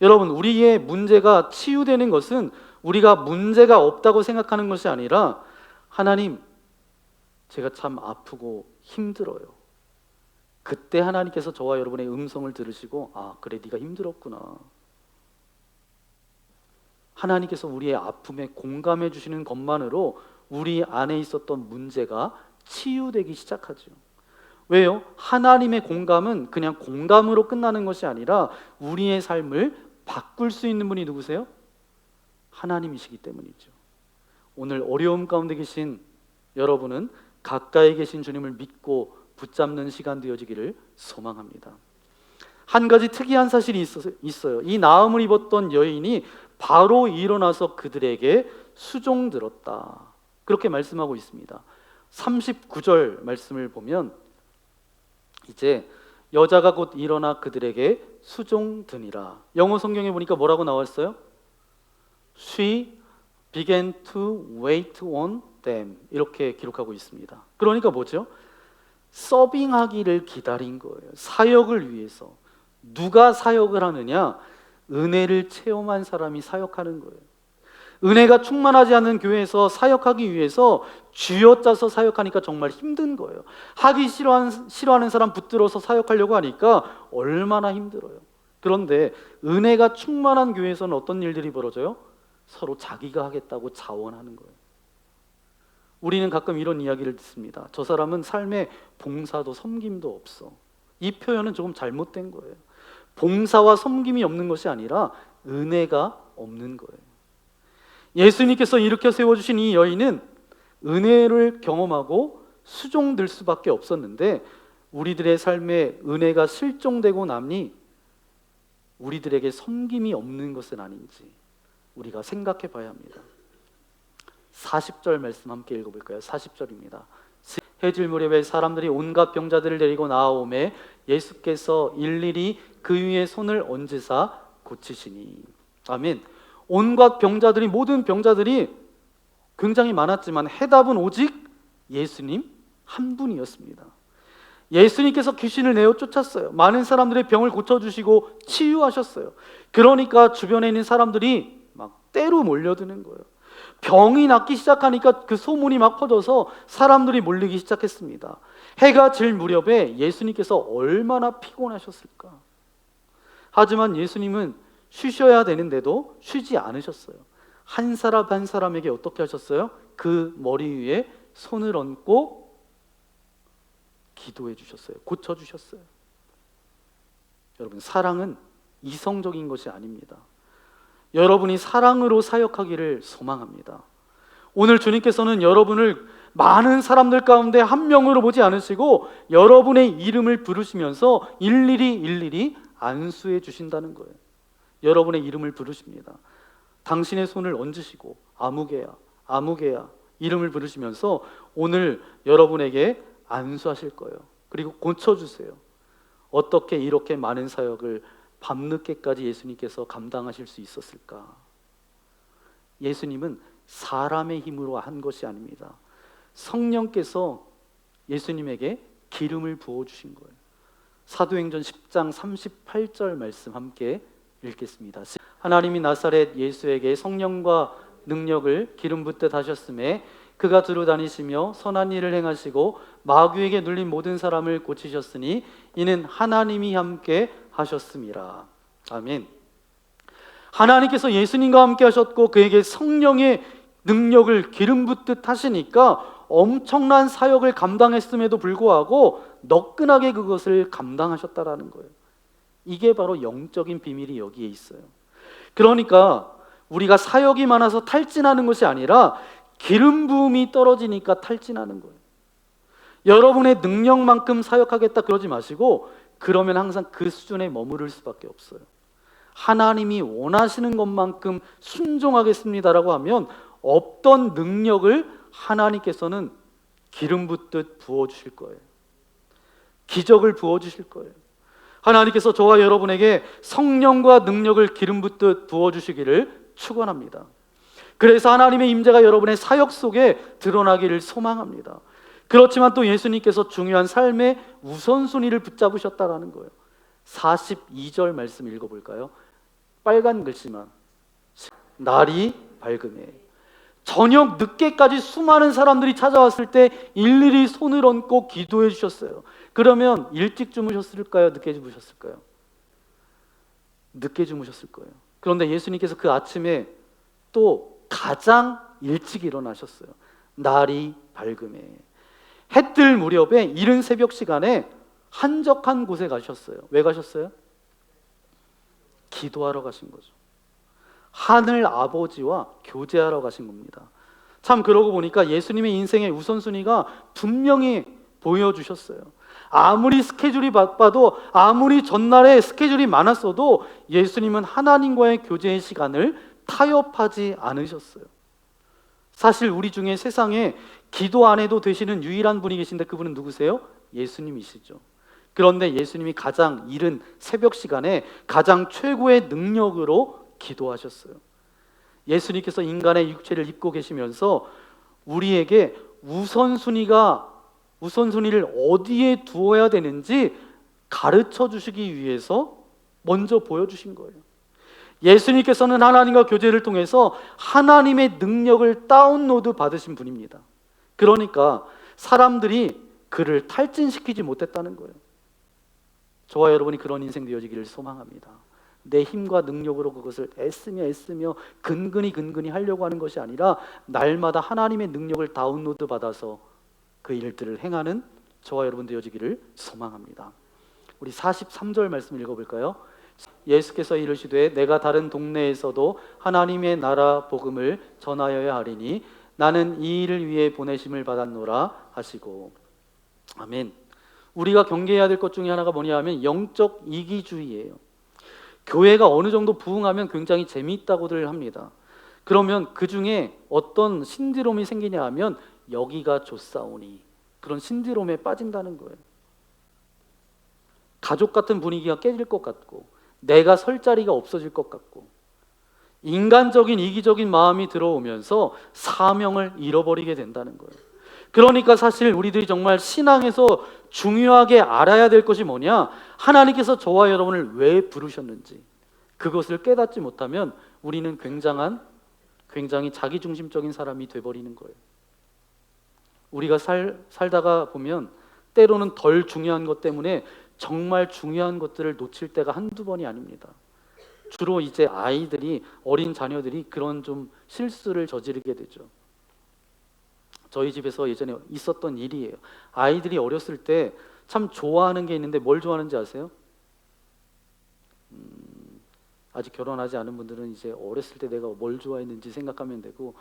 여러분, 우리의 문제가 치유되는 것은 우리가 문제가 없다고 생각하는 것이 아니라 하나님, 제가 참 아프고 힘들어요. 그때 하나님께서 저와 여러분의 음성을 들으시고 아, 그래 네가 힘들었구나. 하나님께서 우리의 아픔에 공감해 주시는 것만으로 우리 안에 있었던 문제가 치유되기 시작하죠. 왜요? 하나님의 공감은 그냥 공감으로 끝나는 것이 아니라 우리의 삶을 바꿀 수 있는 분이 누구세요? 하나님이시기 때문이죠. 오늘 어려움 가운데 계신 여러분은 가까이 계신 주님을 믿고 붙잡는 시간 되어지기를 소망합니다. 한 가지 특이한 사실이 있어요. 이 나음을 입었던 여인이 바로 일어나서 그들에게 수종들었다. 그렇게 말씀하고 있습니다. 39절 말씀을 보면 이제 여자가 곧 일어나 그들에게 수종드니라. 영어 성경에 보니까 뭐라고 나왔어요? She began to wait on them. 이렇게 기록하고 있습니다. 그러니까 뭐죠? 서빙하기를 기다린 거예요. 사역을 위해서. 누가 사역을 하느냐? 은혜를 체험한 사람이 사역하는 거예요. 은혜가 충만하지 않는 교회에서 사역하기 위해서 쥐어짜서 사역하니까 정말 힘든 거예요. 하기 싫어하는 사람 붙들어서 사역하려고 하니까 얼마나 힘들어요. 그런데 은혜가 충만한 교회에서는 어떤 일들이 벌어져요? 서로 자기가 하겠다고 자원하는 거예요. 우리는 가끔 이런 이야기를 듣습니다. 저 사람은 삶에 봉사도 섬김도 없어. 이 표현은 조금 잘못된 거예요. 봉사와 섬김이 없는 것이 아니라 은혜가 없는 거예요. 예수님께서 일으켜 세워주신 이 여인은 은혜를 경험하고 수종될 수밖에 없었는데 우리들의 삶에 은혜가 실종되고 나니 우리들에게 섬김이 없는 것은 아닌지 우리가 생각해 봐야 합니다. 40절 말씀 함께 읽어볼까요? 40절입니다. 해질 무렵에 사람들이 온갖 병자들을 데리고 나아오매 예수께서 일일이 그 위에 손을 얹으사 고치시니. 아멘. 온갖 병자들이, 모든 병자들이 굉장히 많았지만 해답은 오직 예수님 한 분이었습니다. 예수님께서 귀신을 내어 쫓았어요. 많은 사람들의 병을 고쳐주시고 치유하셨어요. 그러니까 주변에 있는 사람들이 막 떼로 몰려드는 거예요. 병이 낫기 시작하니까 그 소문이 막 퍼져서 사람들이 몰리기 시작했습니다. 해가 질 무렵에 예수님께서 얼마나 피곤하셨을까. 하지만 예수님은 쉬셔야 되는데도 쉬지 않으셨어요. 한 사람 한 사람에게 어떻게 하셨어요? 그 머리 위에 손을 얹고 기도해 주셨어요. 고쳐 주셨어요. 여러분, 사랑은 이성적인 것이 아닙니다. 여러분이 사랑으로 사역하기를 소망합니다. 오늘 주님께서는 여러분을 많은 사람들 가운데 한 명으로 보지 않으시고 여러분의 이름을 부르시면서 일일이 안수해 주신다는 거예요. 여러분의 이름을 부르십니다. 당신의 손을 얹으시고 아무개야 이름을 부르시면서 오늘 여러분에게 안수하실 거예요. 그리고 고쳐주세요. 어떻게 이렇게 많은 사역을 밤늦게까지 예수님께서 감당하실 수 있었을까? 예수님은 사람의 힘으로 한 것이 아닙니다. 성령께서 예수님에게 기름을 부어주신 거예요. 사도행전 10장 38절 말씀 함께 읽겠습니다. 하나님이 나사렛 예수에게 성령과 능력을 기름 붓듯 하셨음에 그가 두루 다니시며 선한 일을 행하시고 마귀에게 눌린 모든 사람을 고치셨으니 이는 하나님이 함께 하셨음이라. 아멘. 하나님께서 예수님과 함께 하셨고 그에게 성령의 능력을 기름 붓듯 하시니까 엄청난 사역을 감당했음에도 불구하고 너끈하게 그것을 감당하셨다라는 거예요. 이게 바로 영적인 비밀이 여기에 있어요. 그러니까 우리가 사역이 많아서 탈진하는 것이 아니라 기름 부음이 떨어지니까 탈진하는 거예요. 여러분의 능력만큼 사역하겠다 그러지 마시고 그러면 항상 그 수준에 머무를 수밖에 없어요. 하나님이 원하시는 것만큼 순종하겠습니다라고 하면 없던 능력을 하나님께서는 기름 붓듯 부어주실 거예요. 기적을 부어주실 거예요. 하나님께서 저와 여러분에게 성령과 능력을 기름 붓듯 부어주시기를 축원합니다. 그래서 하나님의 임재가 여러분의 사역 속에 드러나기를 소망합니다. 그렇지만 또 예수님께서 중요한 삶의 우선순위를 붙잡으셨다라는 거예요. 42절 말씀 읽어볼까요? 빨간 글씨만. 날이 밝음에 저녁 늦게까지 수많은 사람들이 찾아왔을 때 일일이 손을 얹고 기도해 주셨어요. 그러면 일찍 주무셨을까요? 늦게 주무셨을까요? 늦게 주무셨을 거예요. 그런데 예수님께서 그 아침에 또 가장 일찍 일어나셨어요. 날이 밝음에 해 뜰 무렵에 이른 새벽 시간에 한적한 곳에 가셨어요. 왜 가셨어요? 기도하러 가신 거죠. 하늘 아버지와 교제하러 가신 겁니다. 참 그러고 보니까 예수님의 인생의 우선순위가 분명히 보여주셨어요. 아무리 스케줄이 바빠도 아무리 전날에 스케줄이 많았어도 예수님은 하나님과의 교제의 시간을 타협하지 않으셨어요. 사실 우리 중에 세상에 기도 안 해도 되시는 유일한 분이 계신데 그분은 누구세요? 예수님이시죠. 그런데 예수님이 가장 이른 새벽 시간에 가장 최고의 능력으로 기도하셨어요. 예수님께서 인간의 육체를 입고 계시면서 우리에게 우선순위를 어디에 두어야 되는지 가르쳐 주시기 위해서 먼저 보여주신 거예요. 예수님께서는 하나님과 교제를 통해서 하나님의 능력을 다운로드 받으신 분입니다. 그러니까 사람들이 그를 탈진시키지 못했다는 거예요. 저와 여러분이 그런 인생 되어지기를 소망합니다. 내 힘과 능력으로 그것을 애쓰며 근근히 하려고 하는 것이 아니라 날마다 하나님의 능력을 다운로드 받아서 그 일들을 행하는 저와 여러분 되어지기를 소망합니다. 우리 43절 말씀 읽어볼까요? 예수께서 이르시되 내가 다른 동네에서도 하나님의 나라 복음을 전하여야 하리니 나는 이 일을 위해 보내심을 받았노라 하시고. 아멘. 우리가 경계해야 될 것 중에 하나가 뭐냐 하면 영적 이기주의예요. 교회가 어느 정도 부흥하면 굉장히 재미있다고들 합니다. 그러면 그 중에 어떤 신디롬이 생기냐 하면 여기가 좋사오니 그런 신디롬에 빠진다는 거예요. 가족 같은 분위기가 깨질 것 같고 내가 설 자리가 없어질 것 같고 인간적인 이기적인 마음이 들어오면서 사명을 잃어버리게 된다는 거예요. 그러니까 사실 우리들이 정말 신앙에서 중요하게 알아야 될 것이 뭐냐, 하나님께서 저와 여러분을 왜 부르셨는지 그것을 깨닫지 못하면 우리는 굉장히 자기중심적인 사람이 돼버리는 거예요. 우리가 살다가 보면 때로는 덜 중요한 것 때문에 정말 중요한 것들을 놓칠 때가 한두 번이 아닙니다. 주로 이제 아이들이, 어린 자녀들이 그런 좀 실수를 저지르게 되죠. 저희 집에서 예전에 있었던 일이에요. 아이들이 어렸을 때 참 좋아하는 게 있는데 뭘 좋아하는지 아세요? 아직 결혼하지 않은 분들은 이제 어렸을 때 내가 뭘 좋아했는지 생각하면 되고,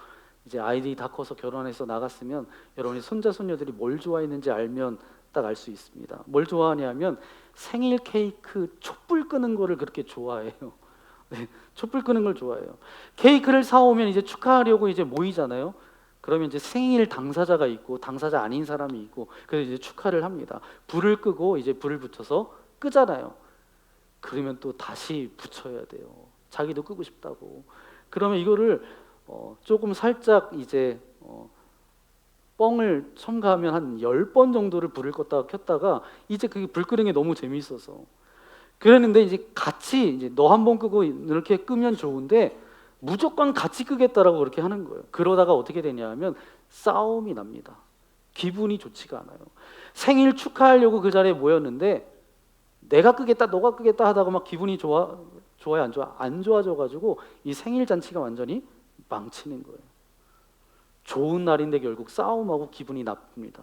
이제 아이들이 다 커서 결혼해서 나갔으면 여러분이 손자 손녀들이 뭘 좋아했는지 알면 딱 알 수 있습니다. 뭘 좋아하냐면 생일 케이크 촛불 끄는 거를 그렇게 좋아해요. 네, 촛불 끄는 걸 좋아해요. 케이크를 사오면 이제 축하하려고 이제 모이잖아요. 그러면 이제 생일 당사자가 있고 당사자 아닌 사람이 있고, 그래서 이제 축하를 합니다. 불을 끄고 이제 불을 붙여서 끄잖아요. 그러면 또 다시 붙여야 돼요. 자기도 끄고 싶다고. 그러면 이거를 조금 살짝 이제 뻥을 첨가하면 한 10번 정도를 불을 껐다가 켰다가, 이제 그게 불 끄는 게 너무 재미있어서 그랬는데, 이제 같이 이제 너 한 번 끄고 이렇게 끄면 좋은데 무조건 같이 끄겠다라고 그렇게 하는 거예요. 그러다가 어떻게 되냐면 싸움이 납니다. 기분이 좋지가 않아요. 생일 축하하려고 그 자리에 모였는데 내가 끄겠다 너가 끄겠다 하다가 막 기분이 좋아요 안 좋아? 안 좋아져가지고 이 생일 잔치가 완전히 망치는 거예요. 좋은 날인데 결국 싸움하고 기분이 나쁩니다.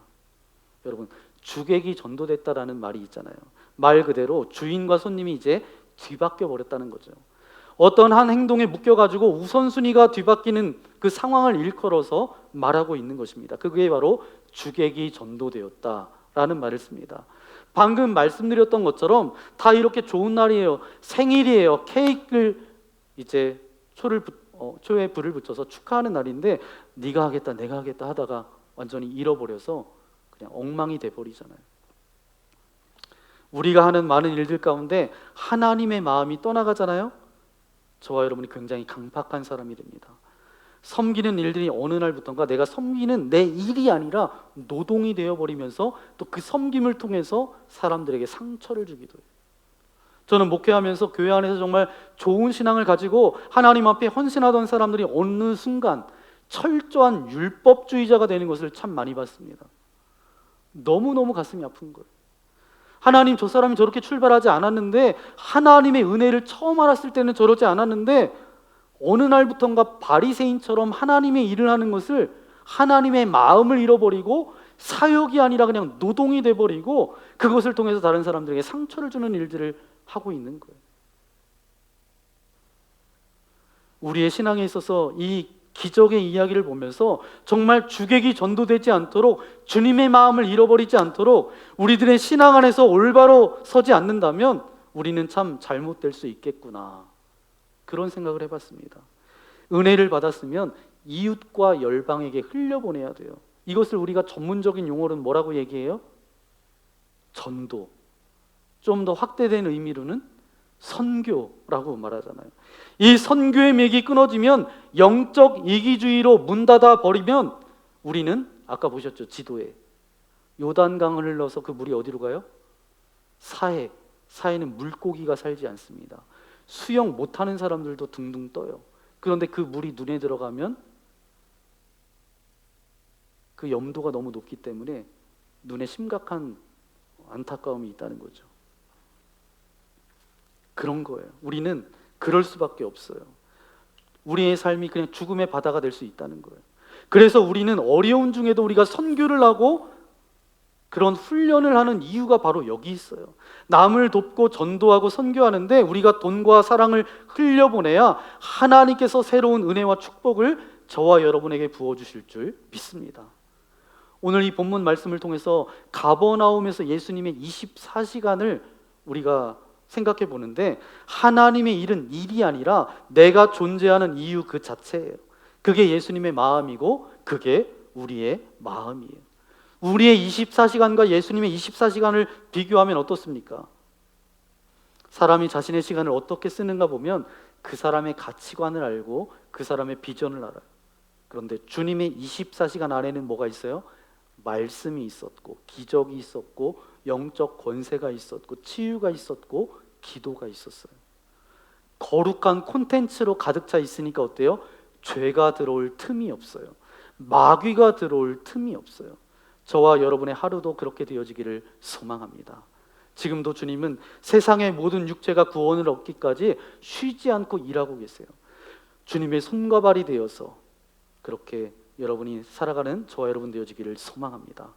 여러분, 주객이 전도됐다라는 말이 있잖아요. 말 그대로 주인과 손님이 이제 뒤바뀌어 버렸다는 거죠. 어떤 한 행동에 묶여가지고 우선순위가 뒤바뀌는 그 상황을 일컬어서 말하고 있는 것입니다. 그게 바로 주객이 전도되었다라는 말을 씁니다. 방금 말씀드렸던 것처럼 다 이렇게 좋은 날이에요. 생일이에요. 케이크를 이제 초에 불을 붙여서 축하하는 날인데 네가 하겠다 내가 하겠다 하다가 완전히 잃어버려서 그냥 엉망이 돼버리잖아요. 우리가 하는 많은 일들 가운데 하나님의 마음이 떠나가잖아요. 저와 여러분이 굉장히 강팍한 사람이 됩니다. 섬기는 일들이 어느 날부턴가 내가 섬기는 내 일이 아니라 노동이 되어버리면서 또 그 섬김을 통해서 사람들에게 상처를 주기도 해요. 저는 목회하면서 교회 안에서 정말 좋은 신앙을 가지고 하나님 앞에 헌신하던 사람들이 어느 순간 철저한 율법주의자가 되는 것을 참 많이 봤습니다. 너무너무 가슴이 아픈 거예요. 하나님, 저 사람이 저렇게 출발하지 않았는데, 하나님의 은혜를 처음 알았을 때는 저러지 않았는데 어느 날부턴가 바리새인처럼 하나님의 일을 하는 것을, 하나님의 마음을 잃어버리고 사역이 아니라 그냥 노동이 돼버리고 그것을 통해서 다른 사람들에게 상처를 주는 일들을 하고 있는 거예요. 우리의 신앙에 있어서 이 기적의 이야기를 보면서 정말 주객이 전도되지 않도록, 주님의 마음을 잃어버리지 않도록 우리들의 신앙 안에서 올바로 서지 않는다면 우리는 참 잘못될 수 있겠구나, 그런 생각을 해봤습니다. 은혜를 받았으면 이웃과 열방에게 흘려보내야 돼요. 이것을 우리가 전문적인 용어로는 뭐라고 얘기해요? 전도. 좀 더 확대된 의미로는 선교라고 말하잖아요. 이 선교의 맥이 끊어지면, 영적 이기주의로 문 닫아 버리면 우리는 아까 보셨죠? 지도에 요단강을 흘러서 그 물이 어디로 가요? 사해는 물고기가 살지 않습니다. 수영 못하는 사람들도 둥둥 떠요. 그런데 그 물이 눈에 들어가면 그 염도가 너무 높기 때문에 눈에 심각한 안타까움이 있다는 거죠. 그런 거예요. 우리는 그럴 수밖에 없어요. 우리의 삶이 그냥 죽음의 바다가 될 수 있다는 거예요. 그래서 우리는 어려운 중에도 우리가 선교를 하고 그런 훈련을 하는 이유가 바로 여기 있어요. 남을 돕고 전도하고 선교하는데 우리가 돈과 사랑을 흘려보내야 하나님께서 새로운 은혜와 축복을 저와 여러분에게 부어주실 줄 믿습니다. 오늘 이 본문 말씀을 통해서 가버나움에서 예수님의 24시간을 우리가 생각해 보는데, 하나님의 일은 일이 아니라 내가 존재하는 이유 그 자체예요. 그게 예수님의 마음이고 그게 우리의 마음이에요. 우리의 24시간과 예수님의 24시간을 비교하면 어떻습니까? 사람이 자신의 시간을 어떻게 쓰는가 보면 그 사람의 가치관을 알고 그 사람의 비전을 알아요. 그런데 주님의 24시간 안에는 뭐가 있어요? 말씀이 있었고, 기적이 있었고, 영적 권세가 있었고, 치유가 있었고, 기도가 있었어요. 거룩한 콘텐츠로 가득 차 있으니까 어때요? 죄가 들어올 틈이 없어요. 마귀가 들어올 틈이 없어요. 저와 여러분의 하루도 그렇게 되어지기를 소망합니다. 지금도 주님은 세상의 모든 육체가 구원을 얻기까지 쉬지 않고 일하고 계세요. 주님의 손과 발이 되어서 그렇게 여러분이 살아가는 저와 여러분 되어지기를 소망합니다.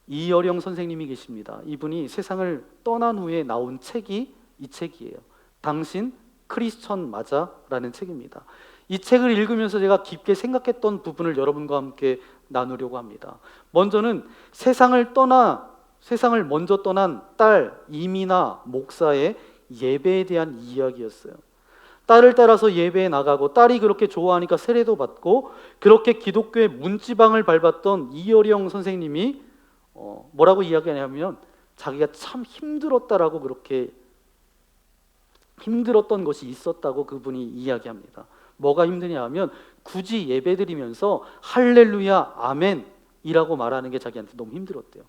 이여령 선생님이 계십니다. 이분이 세상을 떠난 후에 나온 책이 이 책이에요. 당신 크리스천 맞아? 라는 책입니다. 이 책을 읽으면서 제가 깊게 생각했던 부분을 여러분과 함께 나누려고 합니다. 먼저는 세상을 먼저 떠난 딸 이미나 목사의 예배에 대한 이야기였어요. 딸을 따라서 예배에 나가고 딸이 그렇게 좋아하니까 세례도 받고 그렇게 기독교의 문지방을 밟았던 이여령 선생님이 뭐라고 이야기하냐면 자기가 참 힘들었다라고, 그렇게 힘들었던 것이 있었다고 그분이 이야기합니다. 뭐가 힘드냐 하면 굳이 예배드리면서 할렐루야 아멘이라고 말하는 게 자기한테 너무 힘들었대요.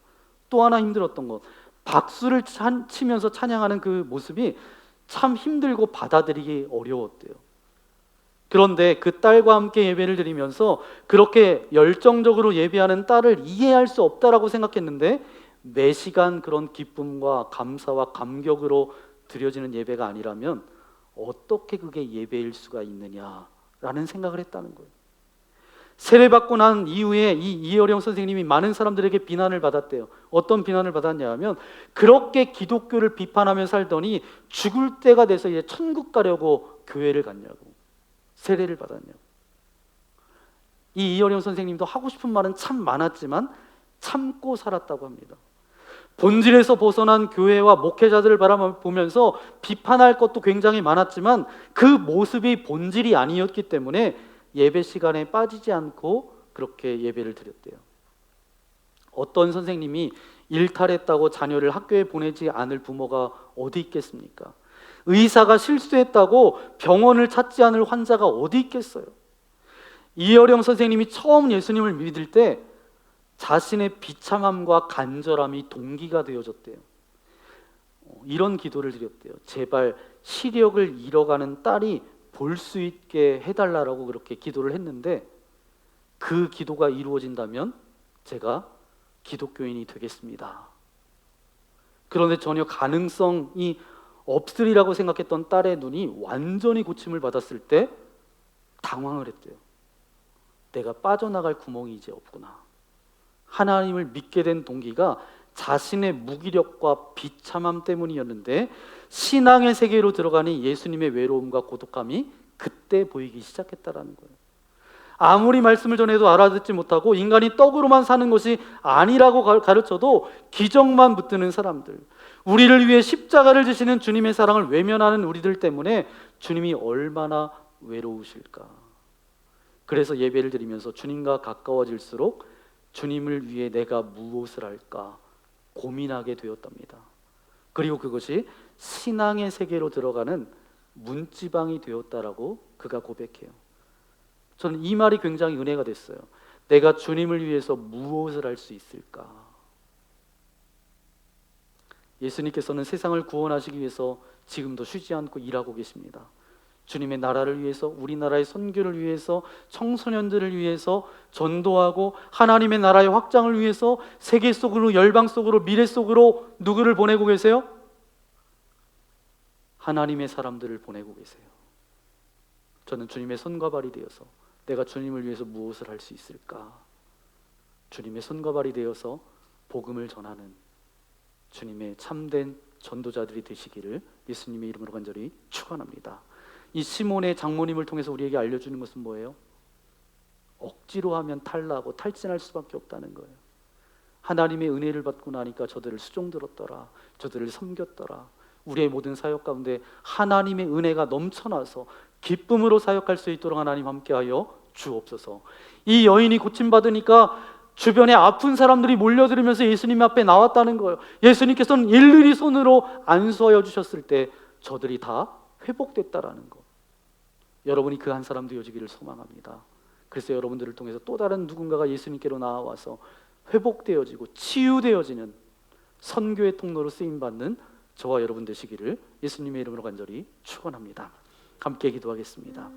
또 하나 힘들었던 것, 박수를 치면서 찬양하는 그 모습이 참 힘들고 받아들이기 어려웠대요. 그런데 그 딸과 함께 예배를 드리면서 그렇게 열정적으로 예배하는 딸을 이해할 수 없다라고 생각했는데, 매 시간 그런 기쁨과 감사와 감격으로 드려지는 예배가 아니라면 어떻게 그게 예배일 수가 있느냐라는 생각을 했다는 거예요. 세례받고 난 이후에 이 이여령 선생님이 많은 사람들에게 비난을 받았대요. 어떤 비난을 받았냐 하면 그렇게 기독교를 비판하며 살더니 죽을 때가 돼서 이제 천국 가려고 교회를 갔냐고, 세례를 받았냐고. 이 이여령 선생님도 하고 싶은 말은 참 많았지만 참고 살았다고 합니다. 본질에서 벗어난 교회와 목회자들을 바라보면서 비판할 것도 굉장히 많았지만 그 모습이 본질이 아니었기 때문에 예배 시간에 빠지지 않고 그렇게 예배를 드렸대요. 어떤 선생님이 일탈했다고 자녀를 학교에 보내지 않을 부모가 어디 있겠습니까? 의사가 실수했다고 병원을 찾지 않을 환자가 어디 있겠어요? 이여령 선생님이 처음 예수님을 믿을 때 자신의 비참함과 간절함이 동기가 되어졌대요. 이런 기도를 드렸대요. 제발 시력을 잃어가는 딸이 볼 수 있게 해달라고 그렇게 기도를 했는데, 그 기도가 이루어진다면 제가 기독교인이 되겠습니다. 그런데 전혀 가능성이 없으리라고 생각했던 딸의 눈이 완전히 고침을 받았을 때 당황을 했대요. 내가 빠져나갈 구멍이 이제 없구나. 하나님을 믿게 된 동기가 자신의 무기력과 비참함 때문이었는데 신앙의 세계로 들어가니 예수님의 외로움과 고독함이 그때 보이기 시작했다라는 거예요. 아무리 말씀을 전해도 알아듣지 못하고 인간이 떡으로만 사는 것이 아니라고 가르쳐도 기적만 붙드는 사람들, 우리를 위해 십자가를 지시는 주님의 사랑을 외면하는 우리들 때문에 주님이 얼마나 외로우실까. 그래서 예배를 드리면서 주님과 가까워질수록 주님을 위해 내가 무엇을 할까 고민하게 되었답니다. 그리고 그것이 신앙의 세계로 들어가는 문지방이 되었다라고 그가 고백해요. 저는 이 말이 굉장히 은혜가 됐어요. 내가 주님을 위해서 무엇을 할 수 있을까? 예수님께서는 세상을 구원하시기 위해서 지금도 쉬지 않고 일하고 계십니다. 주님의 나라를 위해서, 우리나라의 선교를 위해서, 청소년들을 위해서 전도하고 하나님의 나라의 확장을 위해서 세계 속으로, 열방 속으로, 미래 속으로 누구를 보내고 계세요? 하나님의 사람들을 보내고 계세요. 저는 주님의 손과 발이 되어서 내가 주님을 위해서 무엇을 할 수 있을까? 주님의 손과 발이 되어서 복음을 전하는 주님의 참된 전도자들이 되시기를 예수님의 이름으로 간절히 축원합니다. 이 시몬의 장모님을 통해서 우리에게 알려주는 것은 뭐예요? 억지로 하면 탈나고 탈진할 수밖에 없다는 거예요. 하나님의 은혜를 받고 나니까 저들을 수종들었더라, 저들을 섬겼더라. 우리의 모든 사역 가운데 하나님의 은혜가 넘쳐나서 기쁨으로 사역할 수 있도록 하나님 함께하여 주옵소서. 이 여인이 고침받으니까 주변에 아픈 사람들이 몰려들으면서 예수님 앞에 나왔다는 거예요. 예수님께서는 일일이 손으로 안수하여 주셨을 때 저들이 다 회복됐다라는 거. 여러분이 그 한 사람 되어지기를 소망합니다. 그래서 여러분들을 통해서 또 다른 누군가가 예수님께로 나와서 회복되어지고 치유되어지는 선교의 통로로 쓰임받는 저와 여러분 되시기를 예수님의 이름으로 간절히 축원합니다. 함께 기도하겠습니다.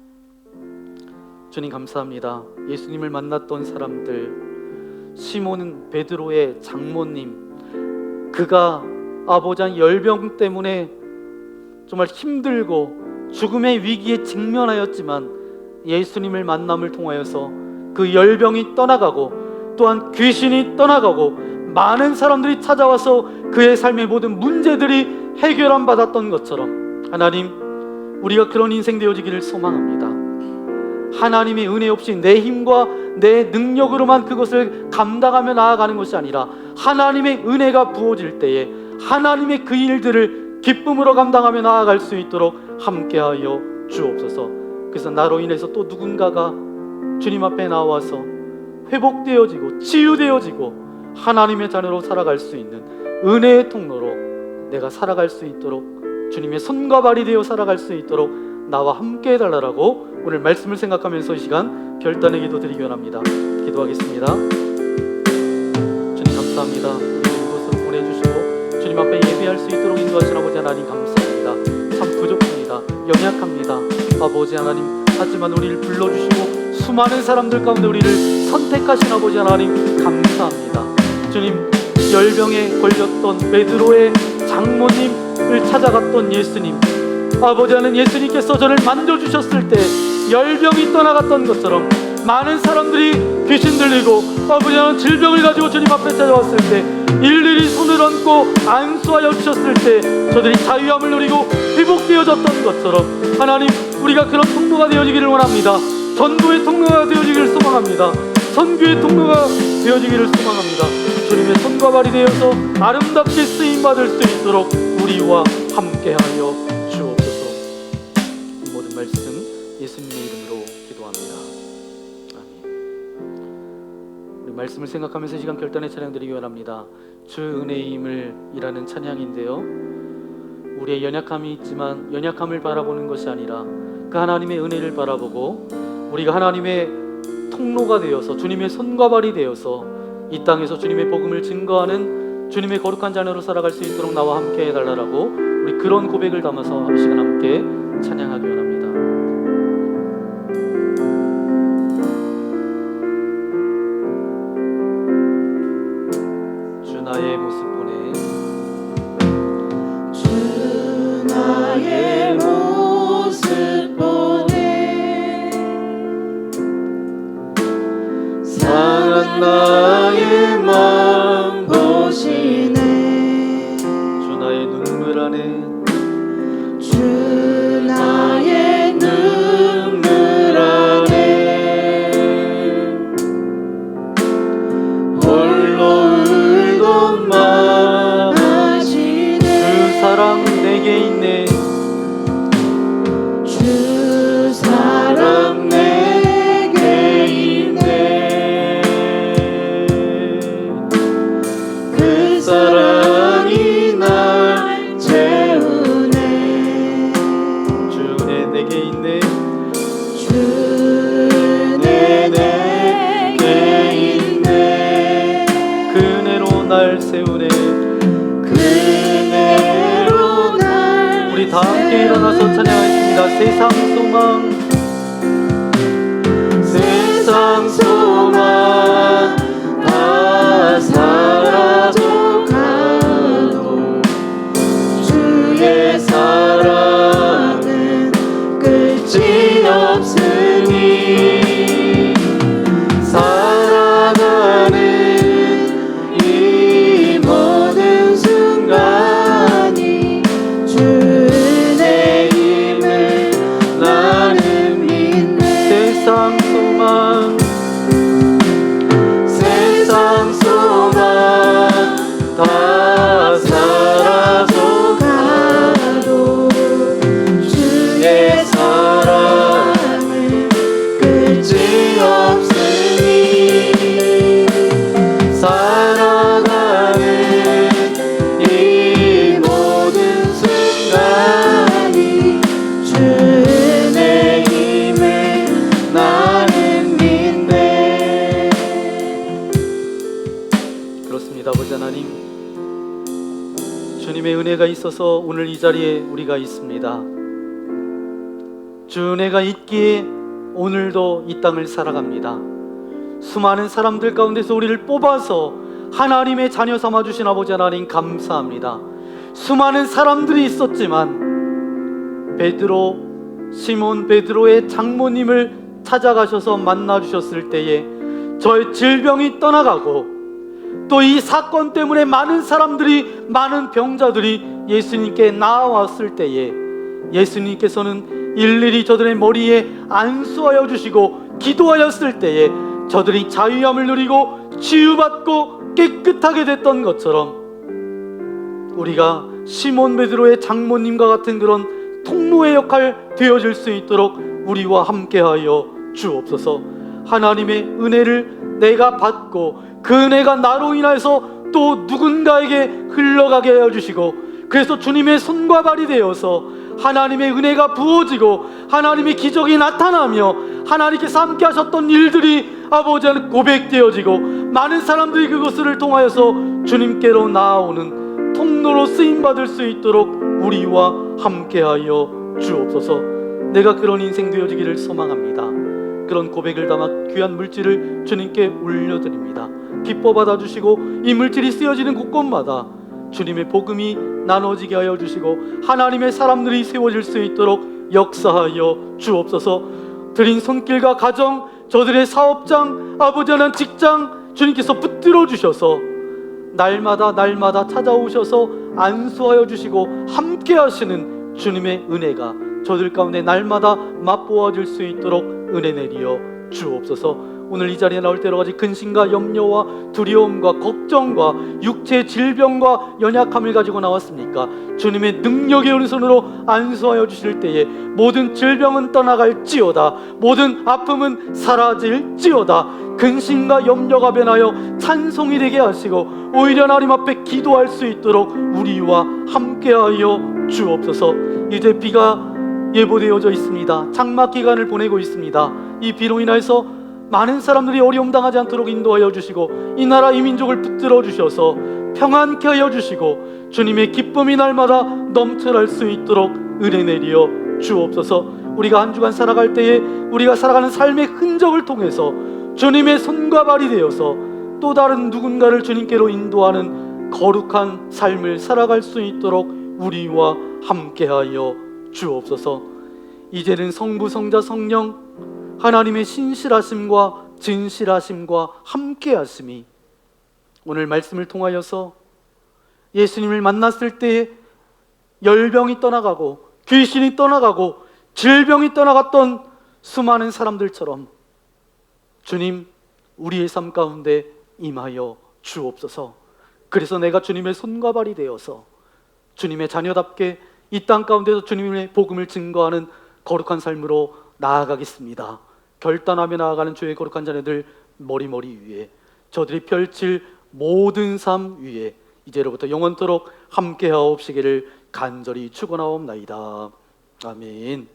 주님 감사합니다. 예수님을 만났던 사람들, 시몬은 베드로의 장모님, 그가 아버지 열병 때문에 정말 힘들고 죽음의 위기에 직면하였지만 예수님을 만남을 통하여서 그 열병이 떠나가고 또한 귀신이 떠나가고 많은 사람들이 찾아와서 그의 삶의 모든 문제들이 해결함 받았던 것처럼 하나님, 우리가 그런 인생 되어지기를 소망합니다. 하나님의 은혜 없이 내 힘과 내 능력으로만 그것을 감당하며 나아가는 것이 아니라 하나님의 은혜가 부어질 때에 하나님의 그 일들을 기쁨으로 감당하며 나아갈 수 있도록 함께하여 주옵소서. 그래서 나로 인해서 또 누군가가 주님 앞에 나와서 회복되어지고 치유되어지고 하나님의 자녀로 살아갈 수 있는 은혜의 통로로 내가 살아갈 수 있도록, 주님의 손과 발이 되어 살아갈 수 있도록 나와 함께 해달라고 오늘 말씀을 생각하면서 이 시간 결단의 기도 드리기 원합니다. 기도하겠습니다. 주님 감사합니다. 우리를 이곳으로 보내주시고 주님 앞에 예배할 수 있도록 인도하신 아버지 하나님 감사합니다. 참 부족합니다. 연약합니다. 아버지 하나님, 하지만 우리를 불러주시고 수많은 사람들 가운데 우리를 선택하신 아버지 하나님 감사합니다. 주님, 열병에 걸렸던 베드로의 장모님을 찾아갔던 예수님, 아버지 하나님, 예수님께서 저를 만져주셨을 때 열병이 떠나갔던 것처럼 많은 사람들이 귀신 들리고 아버지 하나님 질병을 가지고 주님 앞에 찾아왔을 때 일일이 손을 얹고 안수하여 주셨을 때 저들이 자유함을 누리고 회복되어졌던 것처럼 하나님, 우리가 그런 통로가 되어지기를 원합니다. 전도의 통로가 되어지기를 소망합니다. 선교의 통로가 되어지기를 소망합니다. 주님의 손과 발이 되어서 아름답게 쓰임받을 수 있도록 우리와 함께하여 주옵소서. 이 모든 말씀 예수님의 이름으로 기도합니다. 아멘. 우리 말씀을 생각하면서 시간 결단의 찬양 드리기 원합니다. 주 은혜의 힘을 이라는 찬양인데요, 우리의 연약함이 있지만 연약함을 바라보는 것이 아니라 그 하나님의 은혜를 바라보고 우리가 하나님의 통로가 되어서 주님의 손과 발이 되어서 이 땅에서 주님의 복음을 증거하는 주님의 거룩한 자녀로 살아갈 수 있도록 나와 함께 해달라고 우리 그런 고백을 담아서 이 시간 함께 찬양하기 원합니다. 주 나의 모습 보내, 주 나의 모습 보내, 상한 나의 마음 보시네. 주 나의 눈물 안에, 주 나의 눈물 안에 홀로 울고만 하시네. 그 사랑 내게 있네. 주 사랑 내게 있네. 그 사랑이 날 채우네. 주 은혜 내게 있네. 주 은혜 내게 있네. 그 은혜로 날 세우네. 그 은혜로 날 우리 다 함께 일어나서 찬양하겠습니다. 세상 소망, 세상 소망 다 사라져 가도 주의 사랑은 끝이 없으니 살아가는 이 모든 순간이 주 은혜의 힘을 나는 믿네. 세상 소망, 세상 소망 다 사라져 가도 주의 사랑은 끝이 없으니 살아가는 이 모든 순간이 주 은혜의 힘을 나는 믿네. 그렇습니다. 아버지 하나님, 주님의 은혜가 있어서 오늘 이 자리에 우리가 있습니다. 주 은혜가 있기에 오늘도 이 땅을 살아갑니다. 수많은 사람들 가운데서 우리를 뽑아서 하나님의 자녀 삼아주신 아버지 하나님 감사합니다. 수많은 사람들이 있었지만 시몬 베드로의 장모님을 찾아가셔서 만나주셨을 때에 저의 질병이 떠나가고 또 이 사건 때문에 많은 사람들이, 많은 병자들이 예수님께 나아왔을 때에 예수님께서는 일일이 저들의 머리에 안수하여 주시고 기도하였을 때에 저들이 자유함을 누리고 치유받고 깨끗하게 됐던 것처럼 우리가 시몬 베드로의 장모님과 같은 그런 통로의 역할 되어질 수 있도록 우리와 함께하여 주옵소서. 하나님의 은혜를 내가 받고 그 은혜가 나로 인해서 또 누군가에게 흘러가게 하여 주시고, 그래서 주님의 손과 발이 되어서 하나님의 은혜가 부어지고 하나님의 기적이 나타나며 하나님께서 함께 하셨던 일들이 아버지 안에 고백되어지고 많은 사람들이 그것을 통하여서 주님께로 나아오는 통로로 쓰임받을 수 있도록 우리와 함께하여 주옵소서. 내가 그런 인생 되어지기를 소망합니다. 그런 고백을 담아 귀한 물질을 주님께 올려드립니다. 기뻐 받아주시고 이 물질이 쓰여지는 곳곳마다 주님의 복음이 나눠지게 하여 주시고 하나님의 사람들이 세워질 수 있도록 역사하여 주옵소서. 드린 손길과 가정, 저들의 사업장, 아버지 하나님 직장 주님께서 붙들어 주셔서 날마다 찾아오셔서 안수하여 주시고 함께 하시는 주님의 은혜가 저들 가운데 날마다 맛보아질 수 있도록 은혜 내리어 주옵소서. 오늘 이 자리에 나올 때 여러 가지 근심과 염려와 두려움과 걱정과 육체의 질병과 연약함을 가지고 나왔습니까? 주님의 능력의 오른손으로 안수하여 주실 때에 모든 질병은 떠나갈지어다, 모든 아픔은 사라질지어다, 근심과 염려가 변하여 찬송이 되게 하시고 오히려 하나님 앞에 기도할 수 있도록 우리와 함께하여 주옵소서. 이제 비가 예보되어져 있습니다. 장막 기간을 보내고 있습니다. 이 비로 인해서 많은 사람들이 어려움 당하지 않도록 인도하여 주시고 이 나라 이 민족을 붙들어 주셔서 평안케 하여 주시고 주님의 기쁨이 날마다 넘쳐날 수 있도록 은혜 내리어 주옵소서. 우리가 한 주간 살아갈 때에 우리가 살아가는 삶의 흔적을 통해서 주님의 손과 발이 되어서 또 다른 누군가를 주님께로 인도하는 거룩한 삶을 살아갈 수 있도록 우리와 함께하여 주옵소서. 이제는 성부, 성자, 성령 하나님의 신실하심과 진실하심과 함께하심이 오늘 말씀을 통하여서 예수님을 만났을 때에 열병이 떠나가고 귀신이 떠나가고 질병이 떠나갔던 수많은 사람들처럼 주님 우리의 삶 가운데 임하여 주옵소서. 그래서 내가 주님의 손과 발이 되어서 주님의 자녀답게 이 땅 가운데서 주님의 복음을 증거하는 거룩한 삶으로 나아가겠습니다. 결단하며 나아가는 주의 거룩한 자녀들 머리 위에 저들이 펼칠 모든 삶 위에 이제로부터 영원토록 함께하옵시기를 간절히 축원하옵나이다. 아멘.